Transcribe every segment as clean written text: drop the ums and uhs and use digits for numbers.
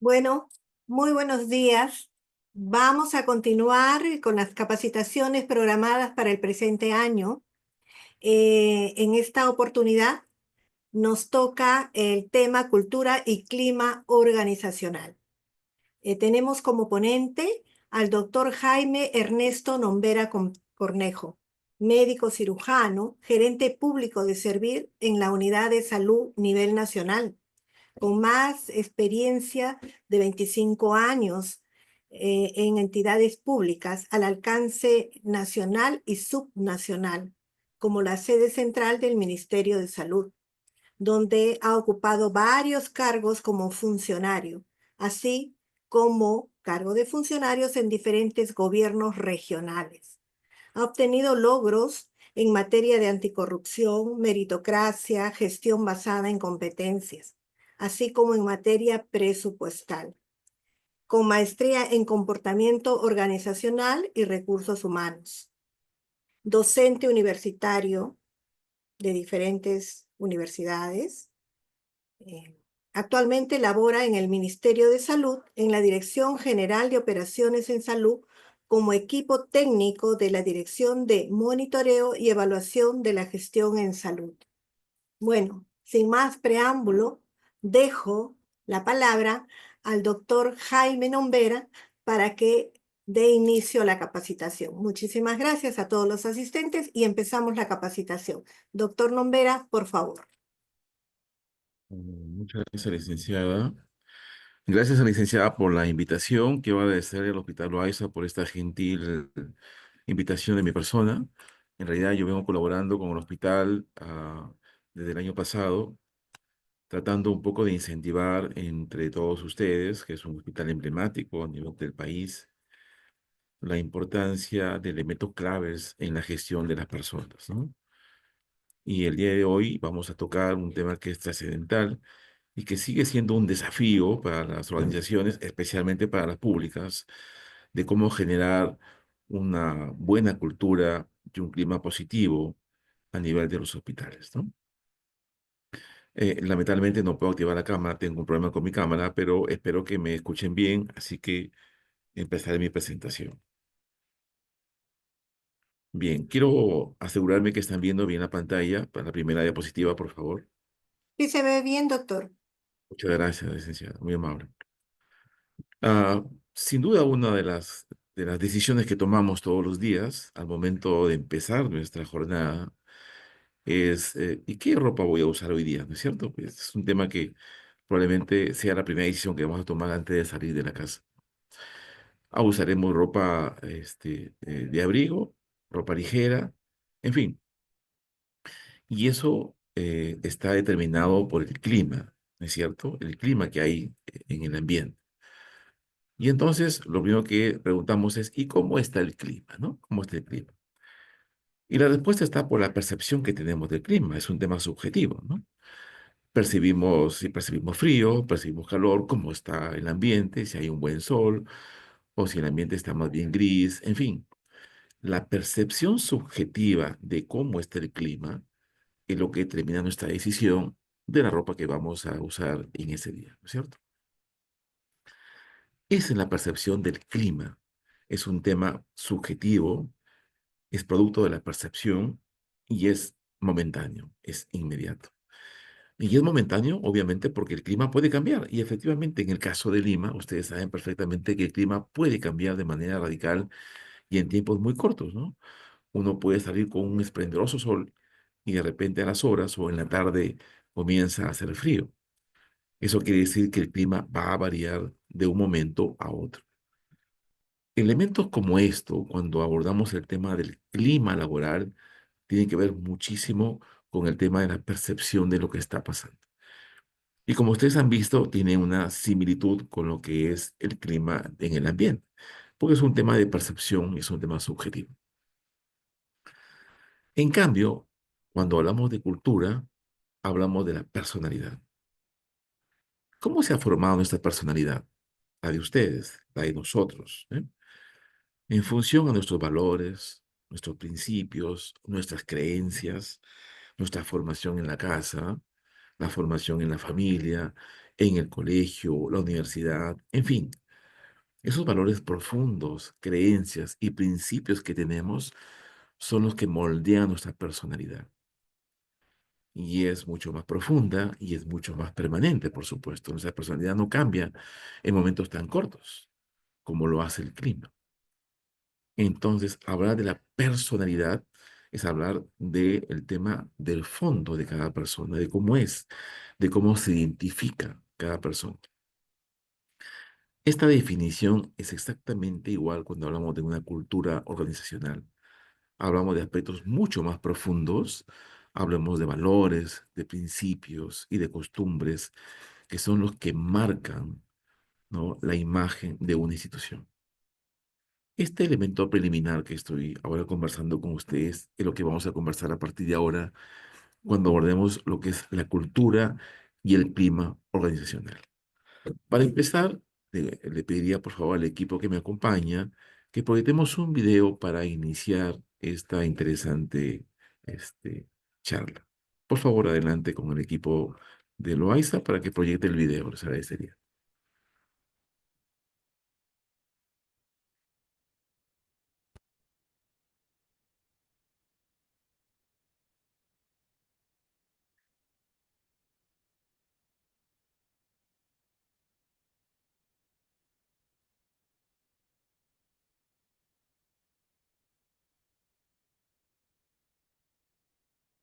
Bueno, muy buenos días. Vamos a continuar con las capacitaciones programadas para el presente año. En esta oportunidad nos toca el tema cultura y clima organizacional. Tenemos como ponente al doctor Jaime Ernesto Nombera Cornejo, médico cirujano, gerente público de Servir en la Unidad de Salud Nivel Nacional, con más experiencia de 25 años en entidades públicas al alcance nacional y subnacional, como la sede central del Ministerio de Salud, donde ha ocupado varios cargos como funcionario, así como cargo de funcionarios en diferentes gobiernos regionales. Ha obtenido logros en materia de anticorrupción, meritocracia, gestión basada en competencias, así como en materia presupuestal, con maestría en comportamiento organizacional y recursos humanos. Docente universitario de diferentes universidades. eh, Actualmente labora en el Ministerio de Salud, en la Dirección General de Operaciones en Salud, como equipo técnico de la Dirección de Monitoreo y Evaluación de la Gestión en Salud. Bueno, sin más preámbulo, dejo la palabra al doctor Jaime Nombera para que dé inicio a la capacitación. Muchísimas gracias a todos los asistentes y empezamos la capacitación. Doctor Nombera, por favor. Muchas gracias, licenciada. Gracias, licenciada, por la invitación. Quiero agradecer al Hospital Loaiza por esta gentil invitación de mi persona. En realidad, yo vengo colaborando con el hospital desde el año pasado, tratando un poco de incentivar entre todos ustedes, que es un hospital emblemático a nivel del país, la importancia de elementos claves en la gestión de las personas, ¿no? Y el día de hoy vamos a tocar un tema que es trascendental y que sigue siendo un desafío para las organizaciones, especialmente para las públicas, de cómo generar una buena cultura y un clima positivo a nivel de los hospitales, ¿no? Lamentablemente no puedo activar la cámara, tengo un problema con mi cámara, pero espero que me escuchen bien, así que empezaré mi presentación. Bien, quiero asegurarme que están viendo bien la pantalla para la primera diapositiva, por favor. ¿Sí se ve bien, doctor? Muchas gracias, licenciada, muy amable. Sin duda, una de las decisiones que tomamos todos los días al momento de empezar nuestra jornada es ¿y qué ropa voy a usar hoy día? ¿No es cierto? Pues es un tema que probablemente sea la primera decisión que vamos a tomar antes de salir de la casa. Usaremos ropa de abrigo, ropa ligera, en fin. Y eso está determinado por el clima, ¿no es cierto? El clima que hay en el ambiente. Y entonces lo primero que preguntamos es, ¿y cómo está el clima, no? ¿Cómo está el clima? Y la respuesta está por la percepción que tenemos del clima. Es un tema subjetivo, ¿no? Percibimos, si percibimos frío, percibimos calor, cómo está el ambiente, si hay un buen sol o si el ambiente está más bien gris, en fin. La percepción subjetiva de cómo está el clima es lo que determina nuestra decisión de la ropa que vamos a usar en ese día, ¿no es cierto? Esa es la percepción del clima. Es un tema subjetivo, es producto de la percepción y es momentáneo, es inmediato. Y es momentáneo, obviamente, porque el clima puede cambiar. Y efectivamente, en el caso de Lima, ustedes saben perfectamente que el clima puede cambiar de manera radical y en tiempos muy cortos, ¿no? Uno puede salir con un esplendoroso sol y de repente a las horas o en la tarde comienza a hacer frío. Eso quiere decir que el clima va a variar de un momento a otro. Elementos como esto, cuando abordamos el tema del clima laboral, tienen que ver muchísimo con el tema de la percepción de lo que está pasando. Y como ustedes han visto, tiene una similitud con lo que es el clima en el ambiente, porque es un tema de percepción, es un tema subjetivo. En cambio, cuando hablamos de cultura, hablamos de la personalidad. ¿Cómo se ha formado nuestra personalidad? La de ustedes, la de nosotros, ¿eh? En función a nuestros valores, nuestros principios, nuestras creencias, nuestra formación en la casa, la formación en la familia en el colegio, la universidad, en fin. Esos valores profundos, creencias y principios que tenemos son los que moldean nuestra personalidad. Y es mucho más profunda y es mucho más permanente, por supuesto. Nuestra personalidad no cambia en momentos tan cortos como lo hace el clima. Entonces, hablar de la personalidad es hablar del tema del fondo de cada persona, de cómo es, de cómo se identifica cada persona. Esta definición es exactamente igual cuando hablamos de una cultura organizacional. Hablamos de aspectos mucho más profundos, hablamos de valores, de principios y de costumbres que son los que marcan, ¿no?, la imagen de una institución. Este elemento preliminar que estoy ahora conversando con ustedes es lo que vamos a conversar a partir de ahora cuando abordemos lo que es la cultura y el clima organizacional. Para empezar, le pediría por favor al equipo que me acompaña que proyectemos un video para iniciar esta interesante charla. Por favor, adelante con el equipo de Loaiza para que proyecte el video, les agradecería.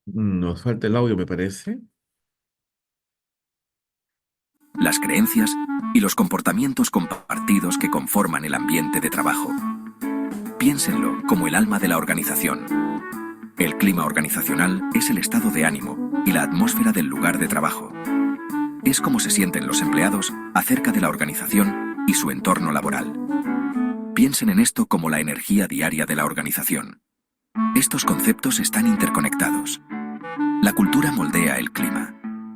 Nos falta el audio, me parece. Las creencias y los comportamientos compartidos que conforman el ambiente de trabajo. Piénsenlo como el alma de la organización. El clima organizacional es el estado de ánimo y la atmósfera del lugar de trabajo. Es como se sienten los empleados acerca de la organización y su entorno laboral. Piensen en esto como la energía diaria de la organización. Estos conceptos están interconectados. La cultura moldea el clima.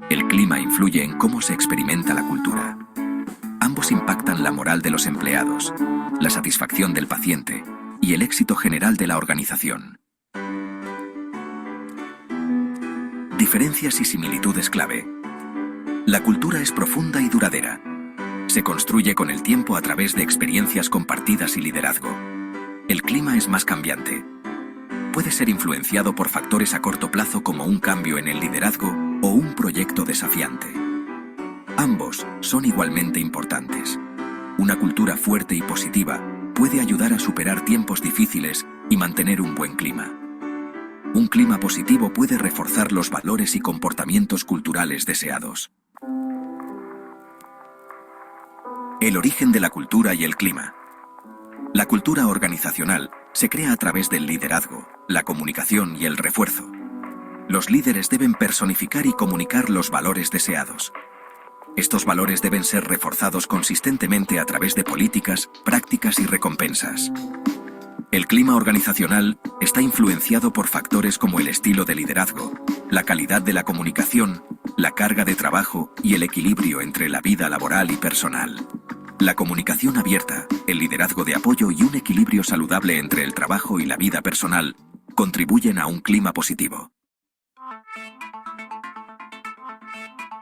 El clima influye en cómo se experimenta la cultura. Ambos impactan la moral de los empleados, la satisfacción del paciente y el éxito general de la organización. Diferencias y similitudes clave. La cultura es profunda y duradera. Se construye con el tiempo a través de experiencias compartidas y liderazgo. El clima es más cambiante. Puede ser influenciado por factores a corto plazo como un cambio en el liderazgo o un proyecto desafiante. Ambos son igualmente importantes. Una cultura fuerte y positiva puede ayudar a superar tiempos difíciles y mantener un buen clima. Un clima positivo puede reforzar los valores y comportamientos culturales deseados. El origen de la cultura y el clima. La cultura organizacional se crea a través del liderazgo, la comunicación y el refuerzo. Los líderes deben personificar y comunicar los valores deseados. Estos valores deben ser reforzados consistentemente a través de políticas, prácticas y recompensas. El clima organizacional está influenciado por factores como el estilo de liderazgo, la calidad de la comunicación, la carga de trabajo y el equilibrio entre la vida laboral y personal. La comunicación abierta, el liderazgo de apoyo y un equilibrio saludable entre el trabajo y la vida personal contribuyen a un clima positivo.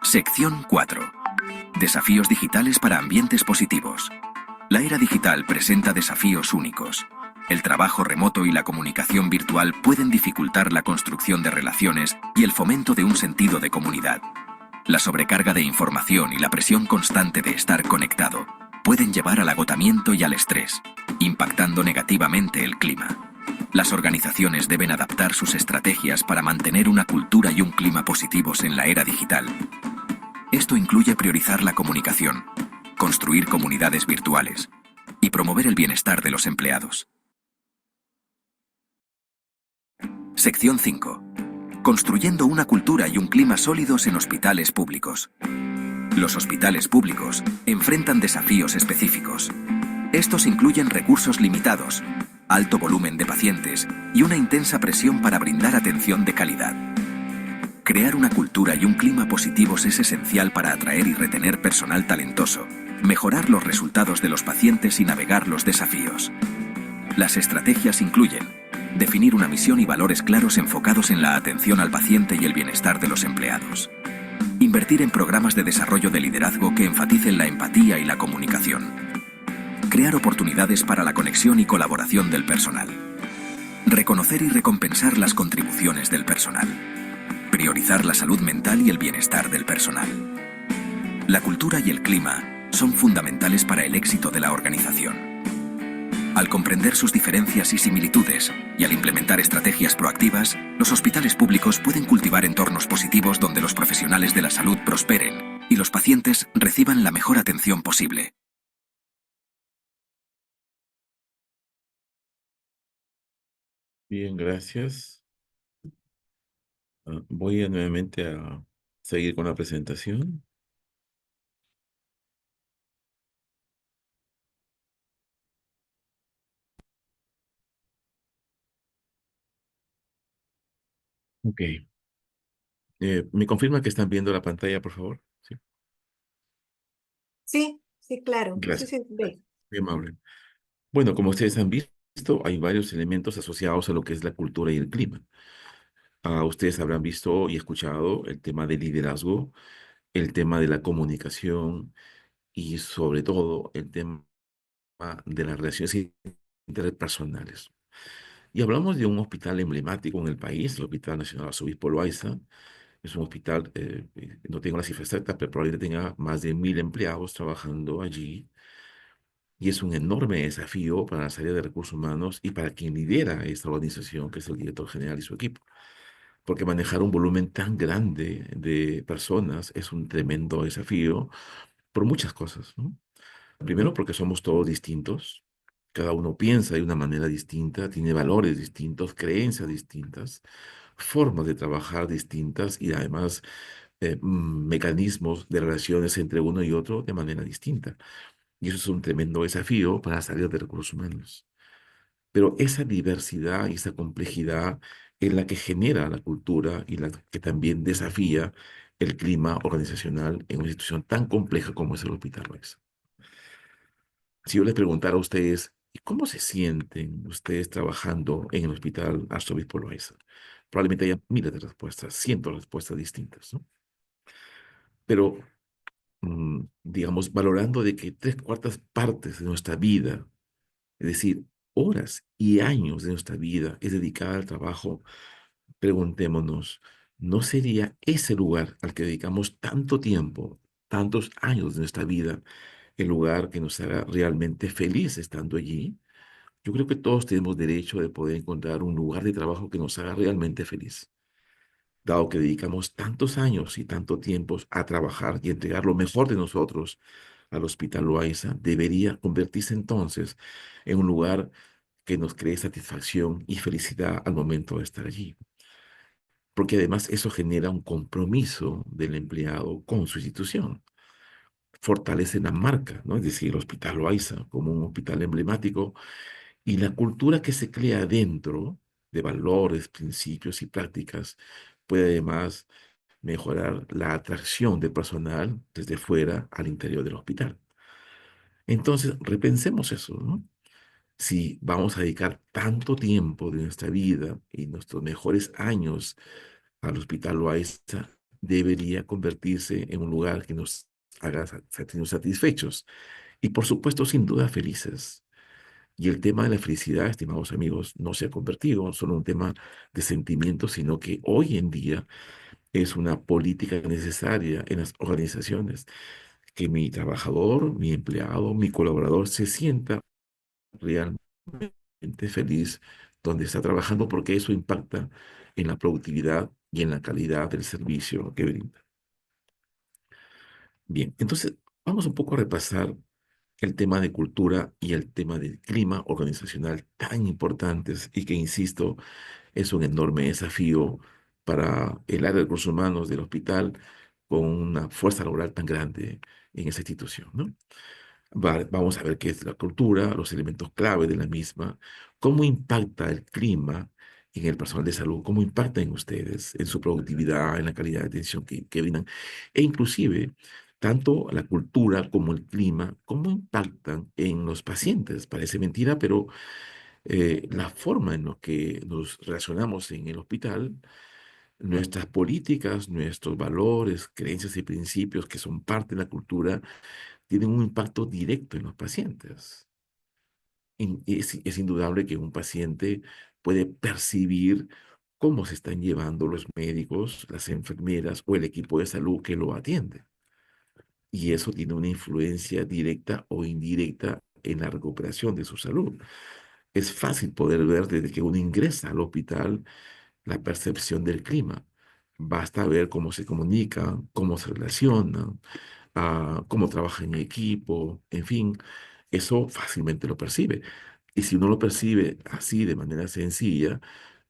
Sección 4. Desafíos digitales para ambientes positivos. La era digital presenta desafíos únicos. El trabajo remoto y la comunicación virtual pueden dificultar la construcción de relaciones y el fomento de un sentido de comunidad. La sobrecarga de información y la presión constante de estar conectado pueden llevar al agotamiento y al estrés, impactando negativamente el clima. Las organizaciones deben adaptar sus estrategias para mantener una cultura y un clima positivos en la era digital. Esto incluye priorizar la comunicación, construir comunidades virtuales y promover el bienestar de los empleados. Sección 5. Construyendo una cultura y un clima sólidos en hospitales públicos. Los hospitales públicos enfrentan desafíos específicos. Estos incluyen recursos limitados, alto volumen de pacientes y una intensa presión para brindar atención de calidad. Crear una cultura y un clima positivos es esencial para atraer y retener personal talentoso, mejorar los resultados de los pacientes y navegar los desafíos. Las estrategias incluyen definir una misión y valores claros enfocados en la atención al paciente y el bienestar de los empleados. Invertir en programas de desarrollo de liderazgo que enfaticen la empatía y la comunicación. Crear oportunidades para la conexión y colaboración del personal. Reconocer y recompensar las contribuciones del personal. Priorizar la salud mental y el bienestar del personal. La cultura y el clima son fundamentales para el éxito de la organización. Al comprender sus diferencias y similitudes y al implementar estrategias proactivas, los hospitales públicos pueden cultivar entornos positivos donde los profesionales de la salud prosperen y los pacientes reciban la mejor atención posible. Bien, gracias. Voy nuevamente a seguir con la presentación. Ok. ¿Me confirma que están viendo la pantalla, por favor? Sí. Sí, sí, claro. Sí, Gracias. sí, ve. Muy amable. Bueno, como ustedes han visto, hay varios elementos asociados a lo que es la cultura y el clima. Ustedes habrán visto y escuchado el tema del liderazgo, el tema de la comunicación y sobre todo el tema de las relaciones interpersonales. Y hablamos de un hospital emblemático en el país, el Hospital Nacional Arzobispo Loaiza. Es un hospital, no tengo la cifra exacta, pero probablemente tenga más de 1000 empleados trabajando allí. Y es un enorme desafío para las áreas de recursos humanos y para quien lidera esta organización, que es el director general y su equipo. Porque manejar un volumen tan grande de personas es un tremendo desafío por muchas cosas, ¿no? Primero porque somos todos distintos, cada uno piensa de una manera distinta, tiene valores distintos, creencias distintas, formas de trabajar distintas y además mecanismos de relaciones entre uno y otro de manera distinta. Y eso es un tremendo desafío para las áreas de recursos humanos. Pero esa diversidad y esa complejidad es la que genera la cultura y la que también desafía el clima organizacional en una institución tan compleja como es el Hospital Loaiza. Si yo les preguntara a ustedes, ¿y cómo se sienten ustedes trabajando en el Hospital Arzobispo Loaiza? Probablemente haya miles de respuestas, cientos de respuestas distintas, ¿no? Pero, digamos, valorando de que 3/4 partes de nuestra vida, es decir, horas y años de nuestra vida es dedicada al trabajo, preguntémonos, ¿no sería ese lugar al que dedicamos tanto tiempo, tantos años de nuestra vida, el lugar que nos haga realmente feliz estando allí? Yo creo que todos tenemos derecho de poder encontrar un lugar de trabajo que nos haga realmente feliz. Dado que dedicamos tantos años y tanto tiempo a trabajar y entregar lo mejor de nosotros al Hospital Loaiza, debería convertirse entonces en un lugar que nos cree satisfacción y felicidad al momento de estar allí. Porque además eso genera un compromiso del empleado con su institución. Fortalece la marca, ¿no? Es decir, el Hospital Loaiza como un hospital emblemático y la cultura que se crea dentro de valores, principios y prácticas puede además mejorar la atracción del personal desde fuera al interior del hospital. Entonces, repensemos eso, ¿no? Si vamos a dedicar tanto tiempo de nuestra vida y nuestros mejores años al Hospital Loaiza, debería convertirse en un lugar que nos haga sentirnos satisfechos y, por supuesto, sin duda felices. Y el tema de la felicidad, estimados amigos, no se ha convertido solo en un tema de sentimientos, sino que hoy en día es una política necesaria en las organizaciones, que mi trabajador, mi empleado, mi colaborador se sienta realmente feliz donde está trabajando, porque eso impacta en la productividad y en la calidad del servicio que brinda. Bien, entonces vamos un poco a repasar el tema de cultura y el tema del clima organizacional tan importantes y que, insisto, es un enorme desafío para el área de recursos humanos del hospital con una fuerza laboral tan grande en esa institución, ¿no? Vamos a ver qué es la cultura, los elementos clave de la misma, cómo impacta el clima en el personal de salud, cómo impacta en ustedes, en su productividad, en la calidad de atención que brindan, e inclusive tanto la cultura como el clima, cómo impactan en los pacientes. Parece mentira, pero la forma en la que nos relacionamos en el hospital Nuestras políticas, nuestros valores, creencias y principios que son parte de la cultura tienen un impacto directo en los pacientes. Es indudable que un paciente puede percibir cómo se están llevando los médicos, las enfermeras o el equipo de salud que lo atiende. Y eso tiene una influencia directa o indirecta en la recuperación de su salud. Es fácil poder ver desde que uno ingresa al hospital la percepción del clima. Basta ver cómo se comunican, cómo se relacionan, cómo trabajan en equipo, en fin, eso fácilmente lo percibe. Y si uno lo percibe así de manera sencilla,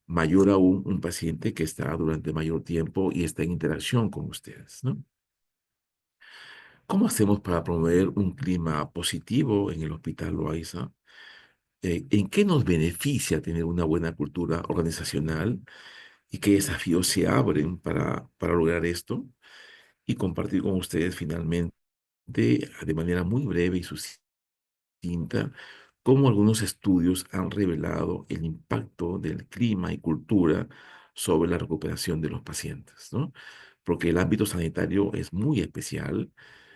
mayor aún un paciente que está durante mayor tiempo y está en interacción con ustedes, ¿no? ¿Cómo hacemos para promover un clima positivo en el Hospital Loaiza? ¿En qué nos beneficia tener una buena cultura organizacional y qué desafíos se abren para lograr esto? Y compartir con ustedes finalmente, de manera muy breve y sucinta, cómo algunos estudios han revelado el impacto del clima y cultura sobre la recuperación de los pacientes, ¿no? Porque el ámbito sanitario es muy especial,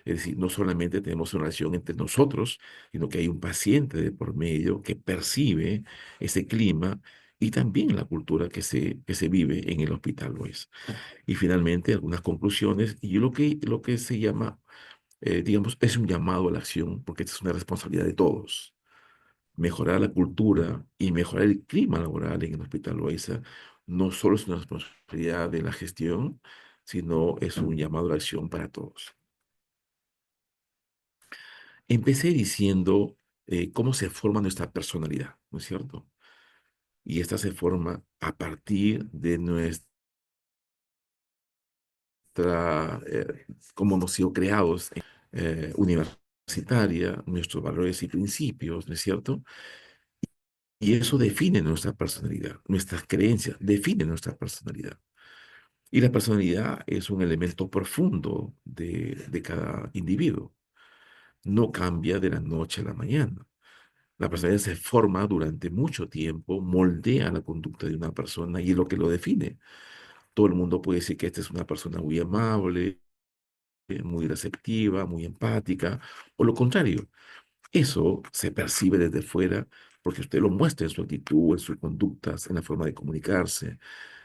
es decir, no solamente tenemos una relación entre nosotros, sino que hay un paciente de por medio que percibe ese clima y también la cultura que se vive en el hospital, Luis. Y finalmente, algunas conclusiones, y lo que se llama, digamos, es un llamado a la acción, porque esta es una responsabilidad de todos. Mejorar la cultura y mejorar el clima laboral en el Hospital Loaiza no solo es una responsabilidad de la gestión, sino es un llamado a la acción para todos. Empecé diciendo cómo se forma nuestra personalidad, ¿no es cierto? Y esta se forma a partir de nuestra, cómo hemos sido creados, universitaria, nuestros valores y principios, ¿no es cierto? Y eso define nuestra personalidad, nuestras creencias definen nuestra personalidad. Y la personalidad es un elemento profundo de cada individuo. No cambia de la noche a la mañana. La personalidad se forma durante mucho tiempo, moldea la conducta de una persona y es lo que lo define. Todo el mundo puede decir que esta es una persona muy amable, muy receptiva, muy empática, o lo contrario. Eso se percibe desde fuera porque usted lo muestra en su actitud, en sus conductas, en la forma de comunicarse,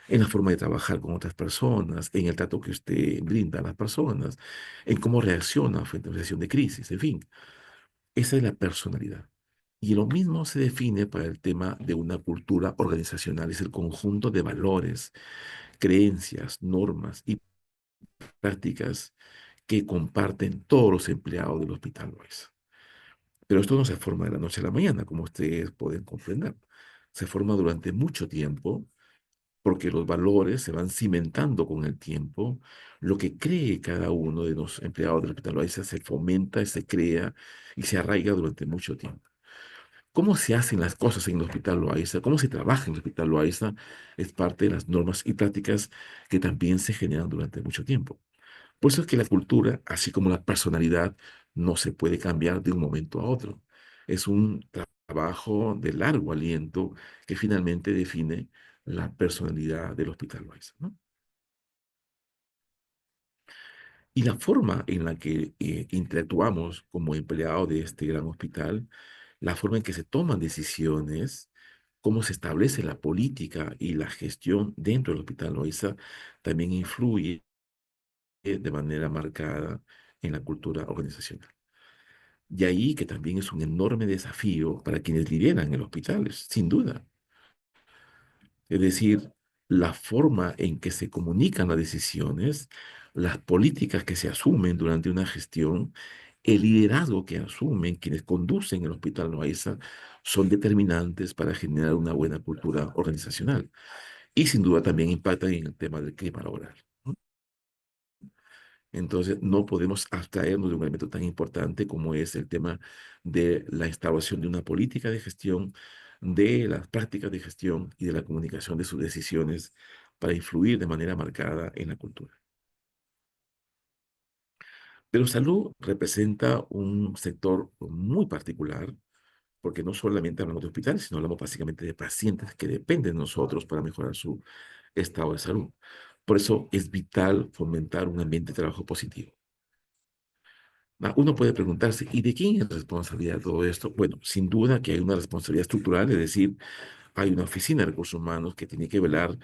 en la forma de trabajar con otras personas, en el trato que usted brinda a las personas, en cómo reacciona frente a una situación de crisis, en fin. Esa es la personalidad. Y lo mismo se define para el tema de una cultura organizacional, es el conjunto de valores, creencias, normas y prácticas que comparten todos los empleados del Hospital Loaiza. Pero esto no se forma de la noche a la mañana, como ustedes pueden comprender. Se forma durante mucho tiempo porque los valores se van cimentando con el tiempo. Lo que cree cada uno de los empleados del Hospital Loaiza se fomenta, se crea y se arraiga durante mucho tiempo. ¿Cómo se hacen las cosas en el Hospital Loaiza? ¿Cómo se trabaja en el Hospital Loaiza? Es parte de las normas y prácticas que también se generan durante mucho tiempo. Por eso es que la cultura, así como la personalidad, no se puede cambiar de un momento a otro. Es un trabajo de largo aliento que finalmente define la personalidad del Hospital Loaiza, ¿no? Y la forma en la que interactuamos como empleados de este gran hospital, la forma en que se toman decisiones, cómo se establece la política y la gestión dentro del Hospital Loaiza, también influye de manera marcada en la cultura organizacional. Y ahí que también es un enorme desafío para quienes lideran el hospital, sin duda. Es decir, la forma en que se comunican las decisiones, las políticas que se asumen durante una gestión, el liderazgo que asumen quienes conducen el Hospital Loaiza son determinantes para generar una buena cultura organizacional. Y sin duda también impactan en el tema del clima laboral, ¿no? Entonces, no podemos abstraernos de un elemento tan importante como es el tema de la instauración de una política de gestión, de las prácticas de gestión y de la comunicación de sus decisiones para influir de manera marcada en la cultura. Pero salud representa un sector muy particular, porque no solamente hablamos de hospitales, sino hablamos básicamente de pacientes que dependen de nosotros para mejorar su estado de salud. Por eso es vital fomentar un ambiente de trabajo positivo. Uno puede preguntarse, ¿y de quién es la responsabilidad de todo esto? Bueno, sin duda que hay una responsabilidad estructural, es decir, hay una oficina de recursos humanos que tiene que velar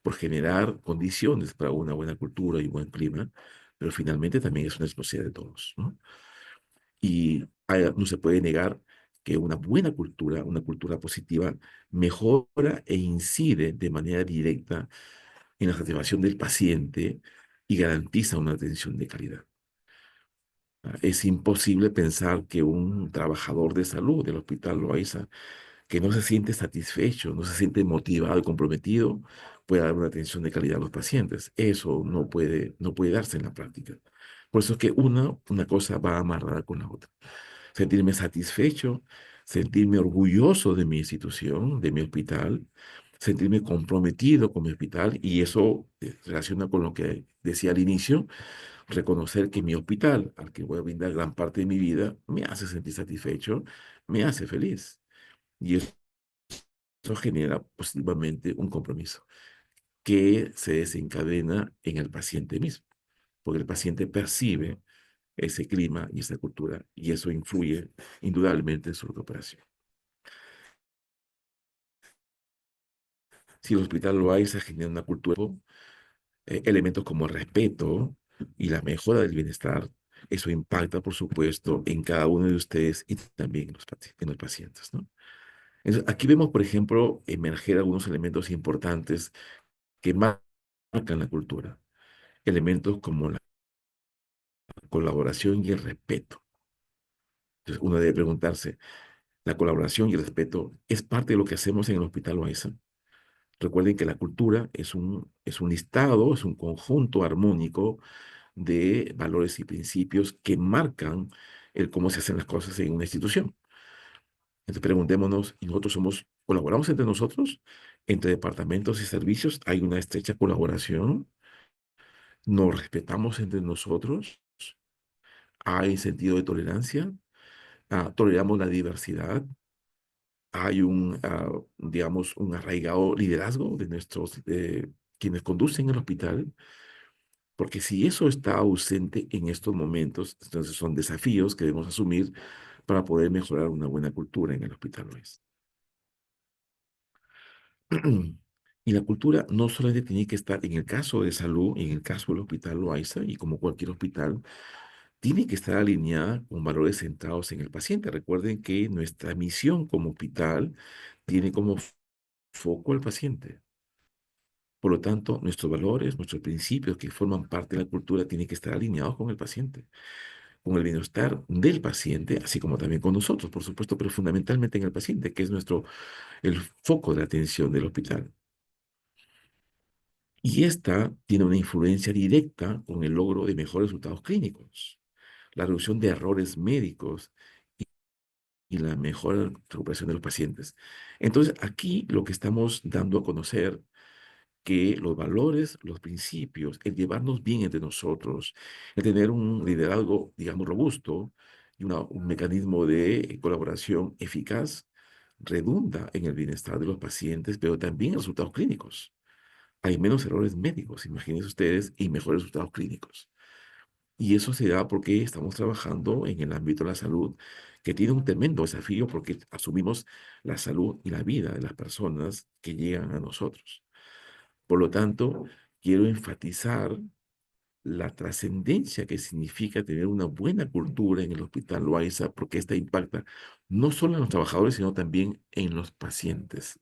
por generar condiciones para una buena cultura y un buen clima, pero finalmente también es una responsabilidad de todos, ¿no? Y no se puede negar que una cultura positiva, mejora e incide de manera directa en la satisfacción del paciente y garantiza una atención de calidad. Es imposible pensar que un trabajador de salud del Hospital Loaiza que no se siente satisfecho, no se siente motivado y comprometido, pueda dar una atención de calidad a los pacientes. Eso no puede darse en la práctica. Por eso es que una cosa va amarrada con la otra. Sentirme satisfecho, sentirme orgulloso de mi institución, de mi hospital, sentirme comprometido con mi hospital, y eso relaciona con lo que decía al inicio, reconocer que mi hospital, al que voy a brindar gran parte de mi vida, me hace sentir satisfecho, me hace feliz. Y eso genera positivamente un compromiso que se desencadena en el paciente mismo, porque el paciente percibe ese clima y esa cultura, y eso influye indudablemente en su recuperación. Si el hospital lo hay, se genera una cultura, elementos como el respeto y la mejora del bienestar, eso impacta, por supuesto, en cada uno de ustedes y también en los pacientes, ¿no? Entonces, aquí vemos, por ejemplo, emerger algunos elementos importantes que marcan la cultura. Elementos como la colaboración y el respeto. Entonces, uno debe preguntarse, ¿la colaboración y el respeto es parte de lo que hacemos en el Hospital Loaiza? Recuerden que la cultura es un listado, es un conjunto armónico de valores y principios que marcan el cómo se hacen las cosas en una institución. Entonces preguntémonos, ¿y nosotros colaboramos entre nosotros? Entre departamentos y servicios hay una estrecha colaboración, nos respetamos entre nosotros, hay sentido de tolerancia, toleramos la diversidad, hay digamos, un arraigado liderazgo de quienes conducen el hospital, porque si eso está ausente en estos momentos, entonces son desafíos que debemos asumir para poder mejorar una buena cultura en el Hospital Loaiza. Y la cultura no solamente tiene que estar en el caso de salud, en el caso del Hospital Loaiza, y como cualquier hospital, tiene que estar alineada con valores centrados en el paciente. Recuerden que nuestra misión como hospital tiene como foco al paciente. Por lo tanto, nuestros valores, nuestros principios que forman parte de la cultura tienen que estar alineados con el paciente, con el bienestar del paciente, así como también con nosotros, por supuesto, pero fundamentalmente en el paciente, que es el foco de la atención del hospital. Y esta tiene una influencia directa con el logro de mejores resultados clínicos, la reducción de errores médicos y la mejor recuperación de los pacientes. Entonces, aquí lo que estamos dando a conocer que los valores, los principios, el llevarnos bien entre nosotros, el tener un liderazgo, digamos, robusto y un mecanismo de colaboración eficaz, redunda en el bienestar de los pacientes, pero también en resultados clínicos. Hay menos errores médicos, imagínense ustedes, y mejores resultados clínicos. Y eso se da porque estamos trabajando en el ámbito de la salud, que tiene un tremendo desafío porque asumimos la salud y la vida de las personas que llegan a nosotros. Por lo tanto, quiero enfatizar la trascendencia que significa tener una buena cultura en el Hospital Loaiza, porque esta impacta no solo en los trabajadores, sino también en los pacientes,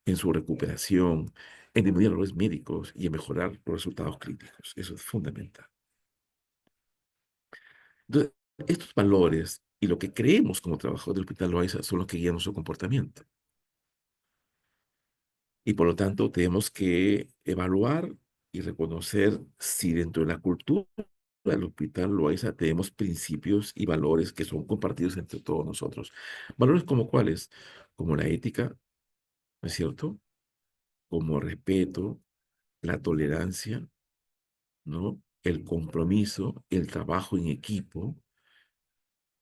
en su recuperación, en disminuir errores médicos y en mejorar los resultados clínicos. Eso es fundamental. Entonces, estos valores y lo que creemos como trabajadores del Hospital Loaiza son los que guían nuestro comportamiento. Y por lo tanto, tenemos que evaluar y reconocer si dentro de la cultura del Hospital Loaiza tenemos principios y valores que son compartidos entre todos nosotros. Valores como cuáles, como la ética, ¿no es cierto? Como el respeto, la tolerancia, ¿no? El compromiso, el trabajo en equipo,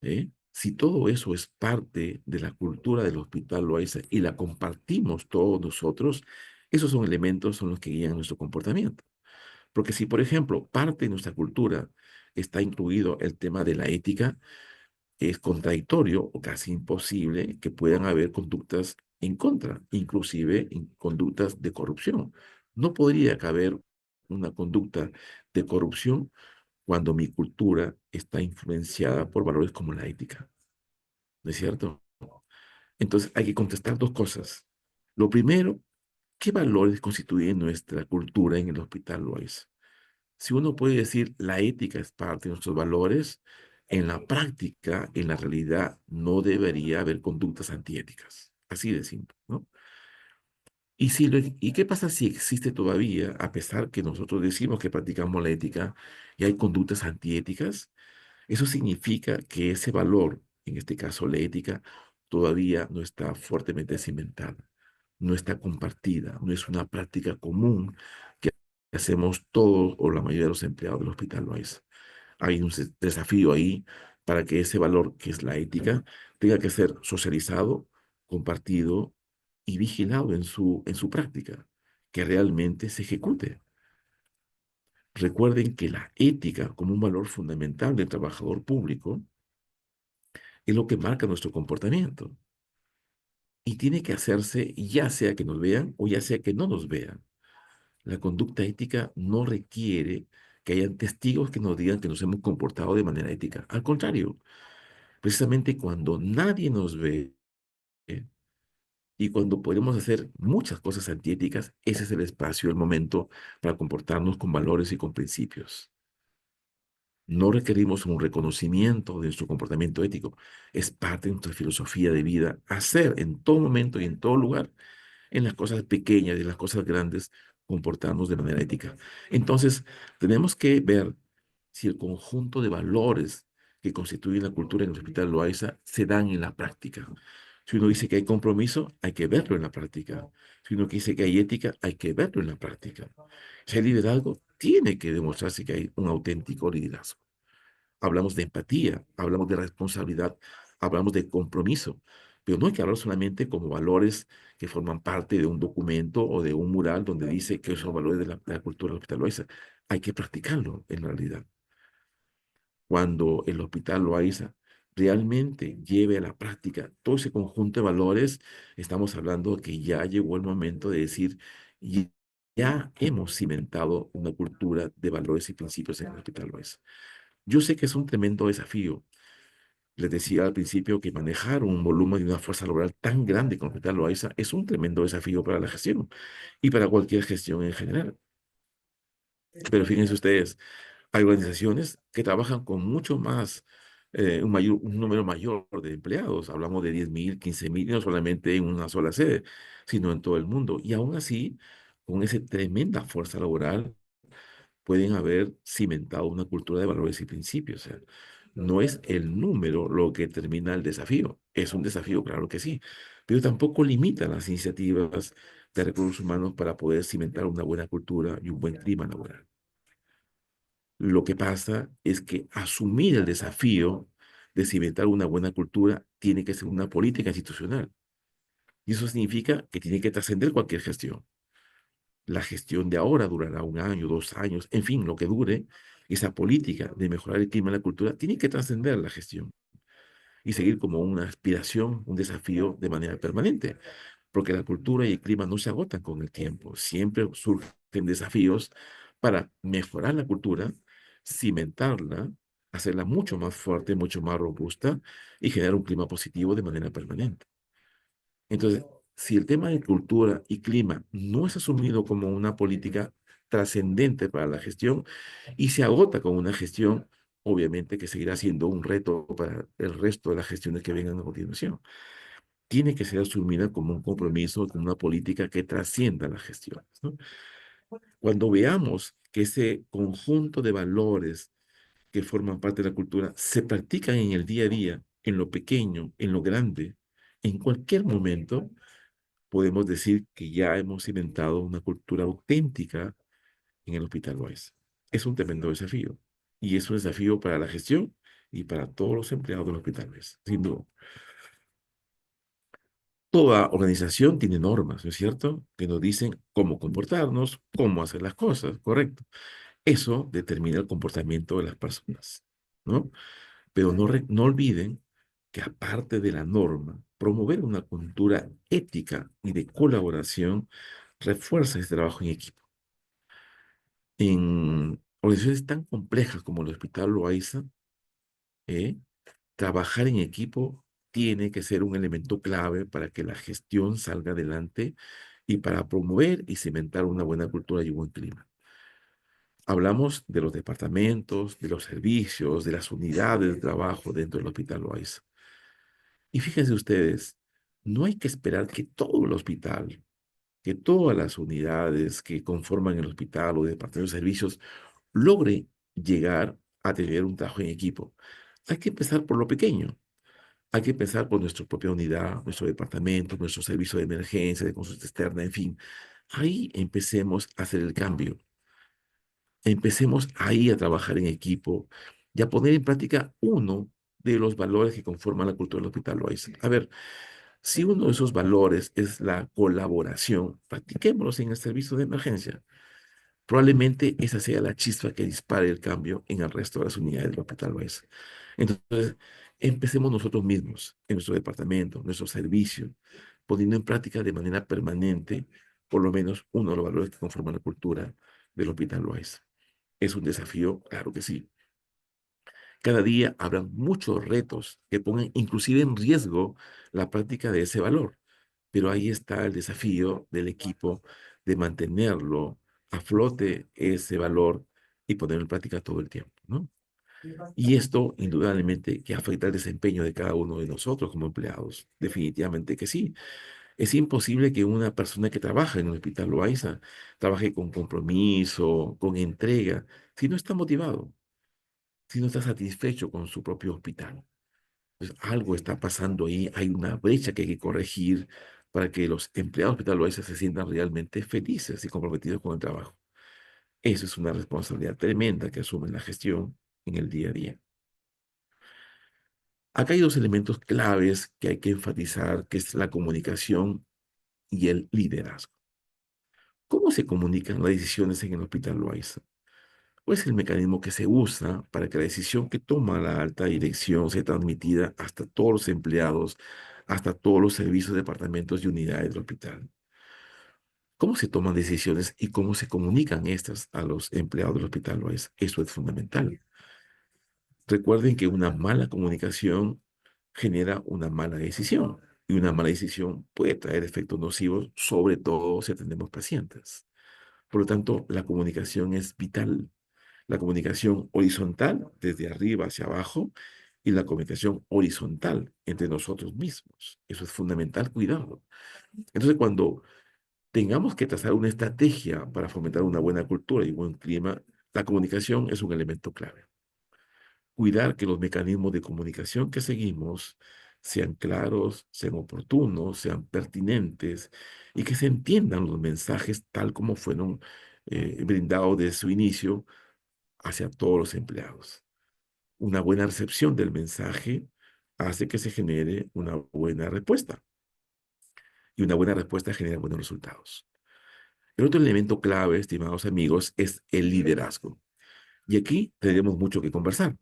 ¿eh? Si todo eso es parte de la cultura del Hospital Loaiza y la compartimos todos nosotros, esos son elementos son los que guían nuestro comportamiento. Porque si, por ejemplo, parte de nuestra cultura está incluido el tema de la ética, es contradictorio o casi imposible que puedan haber conductas en contra, inclusive conductas de corrupción. No podría caber una conducta de corrupción cuando mi cultura está influenciada por valores como la ética. ¿No es cierto? Entonces hay que contestar dos cosas. Lo primero, ¿qué valores constituyen nuestra cultura en el Hospital Loaiza? Si uno puede decir la ética es parte de nuestros valores, en la práctica, en la realidad, no debería haber conductas antiéticas. Así de simple, ¿no? ¿Y qué pasa si existe todavía, a pesar que nosotros decimos que practicamos la ética y hay conductas antiéticas? Eso significa que ese valor, en este caso la ética, todavía no está fuertemente cimentada, no está compartida, no es una práctica común que hacemos todos o la mayoría de los empleados del Hospital Loaiza. Hay un desafío ahí para que ese valor, que es la ética, tenga que ser socializado, compartido y vigilado en su práctica, que realmente se ejecute. Recuerden que la ética, como un valor fundamental del trabajador público, es lo que marca nuestro comportamiento. Y tiene que hacerse ya sea que nos vean o ya sea que no nos vean. La conducta ética no requiere que hayan testigos que nos digan que nos hemos comportado de manera ética. Al contrario, precisamente cuando nadie nos ve y cuando podemos hacer muchas cosas antiéticas, ese es el espacio, el momento para comportarnos con valores y con principios. No requerimos un reconocimiento de nuestro comportamiento ético. Es parte de nuestra filosofía de vida hacer en todo momento y en todo lugar, en las cosas pequeñas y en las cosas grandes, comportarnos de manera ética. Entonces, tenemos que ver si el conjunto de valores que constituyen la cultura en el Hospital Loaiza se dan en la práctica. Si uno dice que hay compromiso, hay que verlo en la práctica. Si uno dice que hay ética, hay que verlo en la práctica. Si hay liderazgo, tiene que demostrarse que hay un auténtico liderazgo. Hablamos de empatía, hablamos de responsabilidad, hablamos de compromiso, pero no hay que hablar solamente como valores que forman parte de un documento o de un mural donde dice que son valores de la cultura hospitaloiza. Hay que practicarlo en realidad. Cuando el Hospital Loaiza realmente lleve a la práctica todo ese conjunto de valores, estamos hablando de que ya llegó el momento de decir, ya hemos cimentado una cultura de valores y principios en el Hospital Loaiza. Yo sé que es un tremendo desafío. Les decía al principio que manejar un volumen de una fuerza laboral tan grande como Hospital Loaiza es un tremendo desafío para la gestión y para cualquier gestión en general. Pero fíjense ustedes, hay organizaciones que trabajan con mucho más, un número mayor de empleados. Hablamos de 10.000, 15.000, y no solamente en una sola sede, sino en todo el mundo. Y aún así, con esa tremenda fuerza laboral, pueden haber cimentado una cultura de valores y principios. O sea, no es el número lo que determina el desafío. Es un desafío, claro que sí, pero tampoco limita las iniciativas de recursos humanos para poder cimentar una buena cultura y un buen clima laboral. Lo que pasa es que asumir el desafío de cimentar una buena cultura tiene que ser una política institucional. Y eso significa que tiene que trascender cualquier gestión. La gestión de ahora durará un año, 2 años, en fin, lo que dure. Esa política de mejorar el clima y la cultura tiene que trascender la gestión y seguir como una aspiración, un desafío de manera permanente, porque la cultura y el clima no se agotan con el tiempo. Siempre surgen desafíos para mejorar la cultura, cimentarla, hacerla mucho más fuerte, mucho más robusta y generar un clima positivo de manera permanente. Entonces, si el tema de cultura y clima no es asumido como una política trascendente para la gestión y se agota con una gestión, obviamente que seguirá siendo un reto para el resto de las gestiones que vengan a continuación. Tiene que ser asumida como un compromiso, como una política que trascienda las gestiones, ¿no? Cuando veamos que ese conjunto de valores que forman parte de la cultura se practican en el día a día, en lo pequeño, en lo grande, en cualquier momento, podemos decir que ya hemos inventado una cultura auténtica en el Hospital Loaiza. Es un tremendo desafío y es un desafío para la gestión y para todos los empleados del Hospital Loaiza, sin duda. Toda organización tiene normas, ¿no es cierto? Que nos dicen cómo comportarnos, cómo hacer las cosas, ¿correcto? Eso determina el comportamiento de las personas, ¿no? Pero no olviden que aparte de la norma, promover una cultura ética y de colaboración refuerza ese trabajo en equipo. En organizaciones tan complejas como el Hospital Loaiza, ¿eh? Trabajar en equipo tiene que ser un elemento clave para que la gestión salga adelante y para promover y cimentar una buena cultura y un buen clima. Hablamos de los departamentos, de los servicios, de las unidades de trabajo dentro del Hospital Loaiza. Y fíjense ustedes, no hay que esperar que todo el hospital, que todas las unidades que conforman el hospital o departamentos de servicios logre llegar a tener un trabajo en equipo. Hay que empezar por lo pequeño. Hay que empezar por nuestra propia unidad, nuestro departamento, nuestro servicio de emergencia, de consulta externa, en fin. Ahí empecemos a hacer el cambio. Empecemos ahí a trabajar en equipo y a poner en práctica uno de los valores que conforman la cultura del Hospital Loaiza. A ver, si uno de esos valores es la colaboración, practiquémoslos en el servicio de emergencia. Probablemente esa sea la chispa que dispare el cambio en el resto de las unidades del Hospital Loaiza. Entonces, empecemos nosotros mismos, en nuestro departamento, nuestro servicio, poniendo en práctica de manera permanente, por lo menos, uno de los valores que conforman la cultura del Hospital Loaiza. ¿Es un desafío? Claro que sí. Cada día habrá muchos retos que pongan inclusive en riesgo la práctica de ese valor, pero ahí está el desafío del equipo de mantenerlo a flote ese valor y ponerlo en práctica todo el tiempo, ¿no? Y esto indudablemente que afecta el desempeño de cada uno de nosotros como empleados. Definitivamente que sí. Es imposible que una persona que trabaja en el Hospital Loaiza trabaje con compromiso, con entrega, si no está motivado, si no está satisfecho con su propio hospital. Pues algo está pasando ahí, hay una brecha que hay que corregir para que los empleados del Hospital Loaiza se sientan realmente felices y comprometidos con el trabajo. Eso es una responsabilidad tremenda que asume la gestión en el día a día. Acá hay dos elementos claves que hay que enfatizar, que es la comunicación y el liderazgo. ¿Cómo se comunican las decisiones en el Hospital Loaiza? ¿Cuál es el mecanismo que se usa para que la decisión que toma la alta dirección sea transmitida hasta todos los empleados, hasta todos los servicios, departamentos y unidades del hospital? ¿Cómo se toman decisiones y cómo se comunican estas a los empleados del Hospital Loaiza? Eso es fundamental. Recuerden que una mala comunicación genera una mala decisión y una mala decisión puede traer efectos nocivos, sobre todo si atendemos pacientes. Por lo tanto, la comunicación es vital. La comunicación horizontal, desde arriba hacia abajo, y la comunicación horizontal entre nosotros mismos. Eso es fundamental, cuidarlo. Entonces, cuando tengamos que trazar una estrategia para fomentar una buena cultura y un buen clima, la comunicación es un elemento clave. Cuidar que los mecanismos de comunicación que seguimos sean claros, sean oportunos, sean pertinentes y que se entiendan los mensajes tal como fueron brindados desde su inicio hacia todos los empleados. Una buena recepción del mensaje hace que se genere una buena respuesta y una buena respuesta genera buenos resultados. El otro elemento clave, estimados amigos, es el liderazgo. Y aquí tenemos mucho que conversar,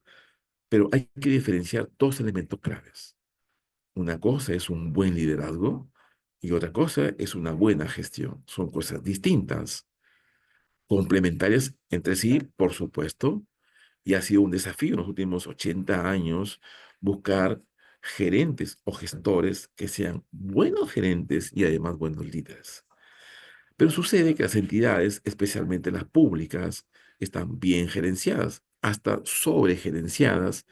pero hay que diferenciar dos elementos claves. Una cosa es un buen liderazgo y otra cosa es una buena gestión. Son cosas distintas, complementarias entre sí, por supuesto, y ha sido un desafío en los últimos 80 años buscar gerentes o gestores que sean buenos gerentes y además buenos líderes. Pero sucede que las entidades, especialmente las públicas, están bien gerenciadas, hasta sobregerenciadas,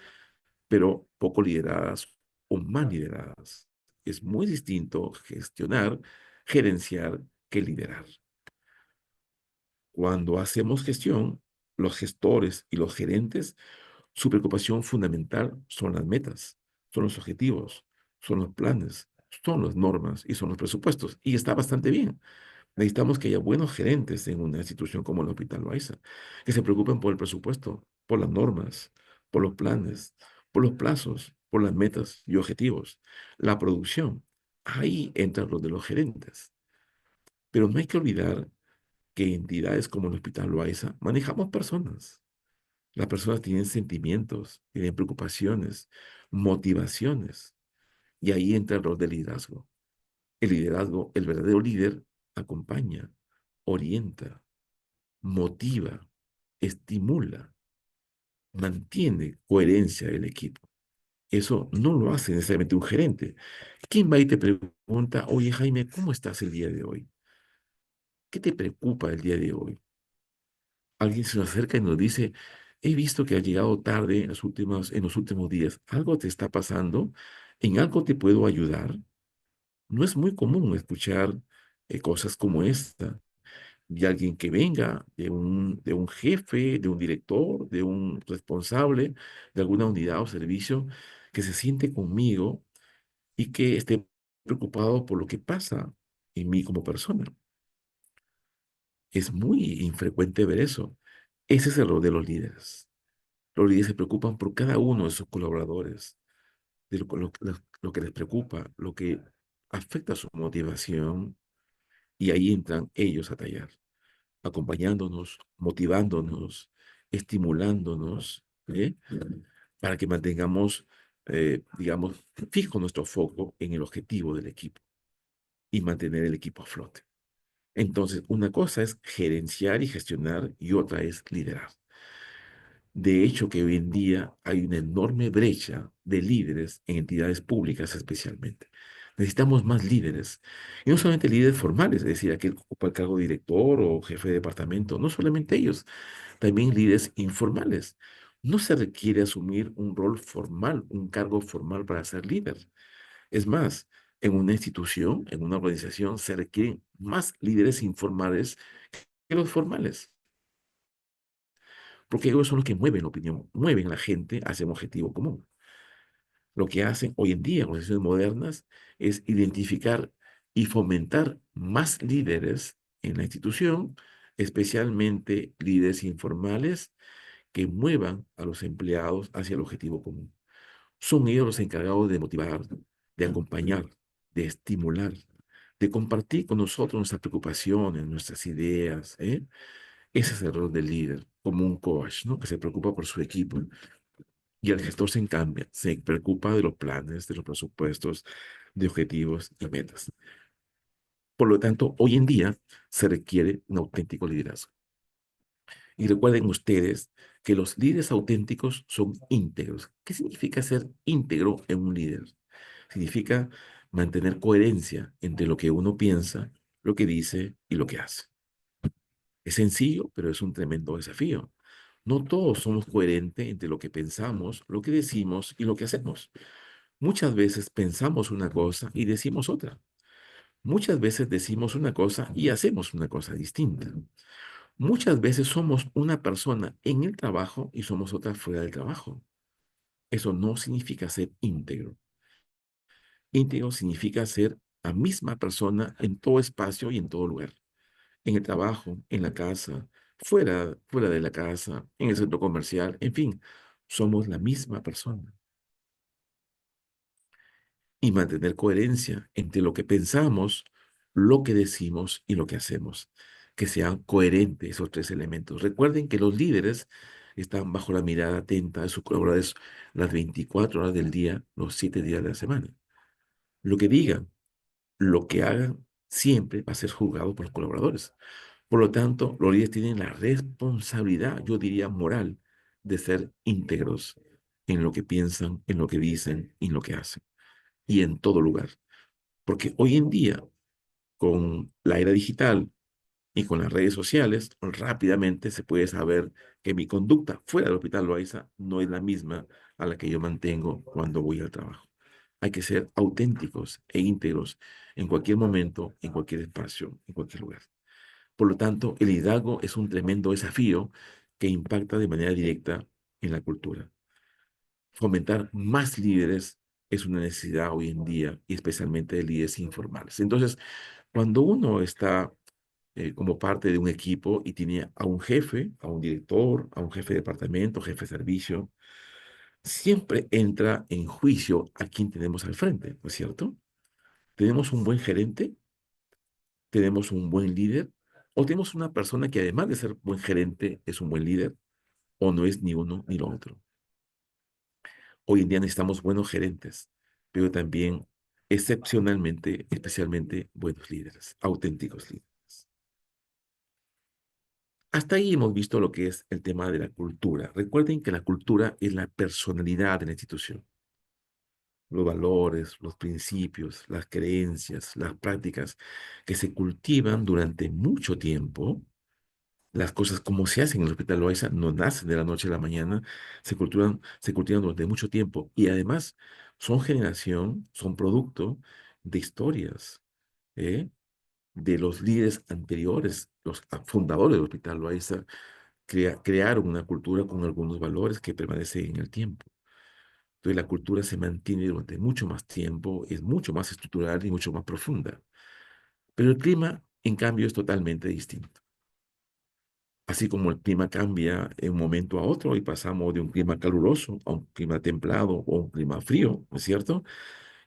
pero poco lideradas o mal lideradas. Es muy distinto gestionar, gerenciar que liderar. Cuando hacemos gestión, los gestores y los gerentes, su preocupación fundamental son las metas, son los objetivos, son los planes, son las normas y son los presupuestos. Y está bastante bien. Necesitamos que haya buenos gerentes en una institución como el Hospital Loaiza, que se preocupen por el presupuesto, por las normas, por los planes, por los plazos, por las metas y objetivos, la producción, Ahí entra el rol de los gerentes. Pero no hay que olvidar que entidades como el Hospital Loaiza manejamos personas. Las personas tienen sentimientos, tienen preocupaciones, motivaciones. Y ahí entra el rol del liderazgo. El liderazgo, el verdadero líder, acompaña, orienta, motiva, estimula, mantiene coherencia del equipo. Eso no lo hace necesariamente un gerente. ¿Quién va y te pregunta, oye Jaime, ¿cómo estás el día de hoy? ¿Qué te preocupa el día de hoy? Alguien se nos acerca y nos dice, he visto que has llegado tarde en los últimos días. ¿Algo te está pasando? ¿En algo te puedo ayudar? No es muy común escuchar cosas como esta de alguien que venga, de un jefe, de un director, de un responsable de alguna unidad o servicio, que se siente conmigo y que esté preocupado por lo que pasa en mí como persona. Es muy infrecuente ver eso. Ese es el rol de los líderes. Los líderes se preocupan por cada uno de sus colaboradores, de lo que les preocupa, lo que afecta su motivación, y ahí entran ellos a tallar, acompañándonos, motivándonos, estimulándonos, ¿eh? Para que mantengamos, digamos, fijo nuestro foco en el objetivo del equipo y mantener el equipo a flote. Entonces, una cosa es gerenciar y gestionar y otra es liderar. De hecho, que hoy en día hay una enorme brecha de líderes en entidades públicas especialmente. Necesitamos más líderes. Y no solamente líderes formales, es decir, aquel que ocupa el cargo de director o jefe de departamento, no solamente ellos, también líderes informales. No se requiere asumir un rol formal, un cargo formal para ser líder. Es más, en una institución, en una organización, se requieren más líderes informales que los formales, porque ellos son los que mueven la opinión, mueven a la gente hacia un objetivo común. Lo que hacen hoy en día organizaciones modernas es identificar y fomentar más líderes en la institución, especialmente líderes informales que muevan a los empleados hacia el objetivo común. Son ellos los encargados de motivar, de acompañar, de estimular, de compartir con nosotros nuestras preocupaciones, nuestras ideas, ¿eh? Ese es el rol del líder, como un coach, ¿no? Que se preocupa por su equipo. Y el gestor se cambia, se preocupa de los planes, de los presupuestos, de objetivos y metas. Por lo tanto, hoy en día se requiere un auténtico liderazgo. Y recuerden ustedes que los líderes auténticos son íntegros. ¿Qué significa ser íntegro en un líder? Significa mantener coherencia entre lo que uno piensa, lo que dice y lo que hace. Es sencillo, pero es un tremendo desafío. No todos somos coherentes entre lo que pensamos, lo que decimos y lo que hacemos. Muchas veces pensamos una cosa y decimos otra. Muchas veces decimos una cosa y hacemos una cosa distinta. Muchas veces somos una persona en el trabajo y somos otra fuera del trabajo. Eso no significa ser íntegro. Íntegro significa ser la misma persona en todo espacio y en todo lugar. En el trabajo, en la casa, fuera de la casa, en el centro comercial, en fin, somos la misma persona. Y mantener coherencia entre lo que pensamos, lo que decimos y lo que hacemos. Que sean coherentes esos tres elementos. Recuerden que los líderes están bajo la mirada atenta de sus colaboradores las 24 horas del día, los 7 días de la semana. Lo que digan, lo que hagan, siempre va a ser juzgado por los colaboradores. Por lo tanto, los líderes tienen la responsabilidad, yo diría moral, de ser íntegros en lo que piensan, en lo que dicen y en lo que hacen. Y en todo lugar. Porque hoy en día, con la era digital y con las redes sociales, rápidamente se puede saber que mi conducta fuera del Hospital Loaiza no es la misma a la que yo mantengo cuando voy al trabajo. Hay que ser auténticos e íntegros en cualquier momento, en cualquier espacio, en cualquier lugar. Por lo tanto, el liderazgo es un tremendo desafío que impacta de manera directa en la cultura. Fomentar más líderes es una necesidad hoy en día, y especialmente de líderes informales. Entonces, cuando uno está como parte de un equipo y tiene a un jefe, a un director, a un jefe de departamento, jefe de servicio, siempre entra en juicio a quien tenemos al frente, ¿no es cierto? ¿Tenemos un buen gerente? ¿Tenemos un buen líder? ¿O tenemos una persona que además de ser buen gerente es un buen líder? ¿O no es ni uno ni lo otro? Hoy en día necesitamos buenos gerentes, pero también excepcionalmente, especialmente buenos líderes, auténticos líderes. Hasta ahí hemos visto lo que es el tema de la cultura. Recuerden que la cultura es la personalidad de la institución. Los valores, los principios, las creencias, las prácticas que se cultivan durante mucho tiempo. Las cosas como se hacen en el Hospital Loaiza no nacen de la noche a la mañana, se cultivan durante mucho tiempo y además son generación, son producto de historias, ¿eh? De los líderes anteriores, los fundadores del Hospital Loaiza, crearon una cultura con algunos valores que permanecen en el tiempo. Entonces la cultura se mantiene durante mucho más tiempo, es mucho más estructural y mucho más profunda. Pero el clima, en cambio, es totalmente distinto. Así como el clima cambia de un momento a otro y pasamos de un clima caluroso a un clima templado o un clima frío, ¿no es cierto?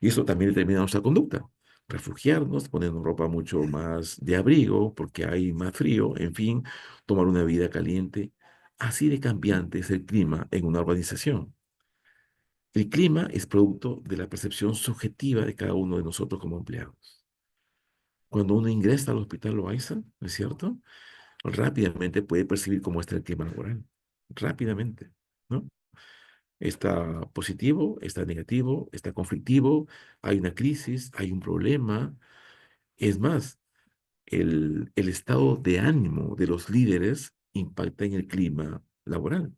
Y eso también determina nuestra conducta. Refugiarnos, ponernos ropa mucho más de abrigo porque hay más frío, en fin, tomar una vida caliente. Así de cambiante es el clima en una urbanización. El clima es producto de la percepción subjetiva de cada uno de nosotros como empleados. Cuando uno ingresa al hospital Loaiza, ¿no es cierto? Rápidamente puede percibir cómo está el clima laboral. Rápidamente, ¿no? Está positivo, está negativo, está conflictivo, hay una crisis, hay un problema. Es más, el estado de ánimo de los líderes impacta en el clima laboral.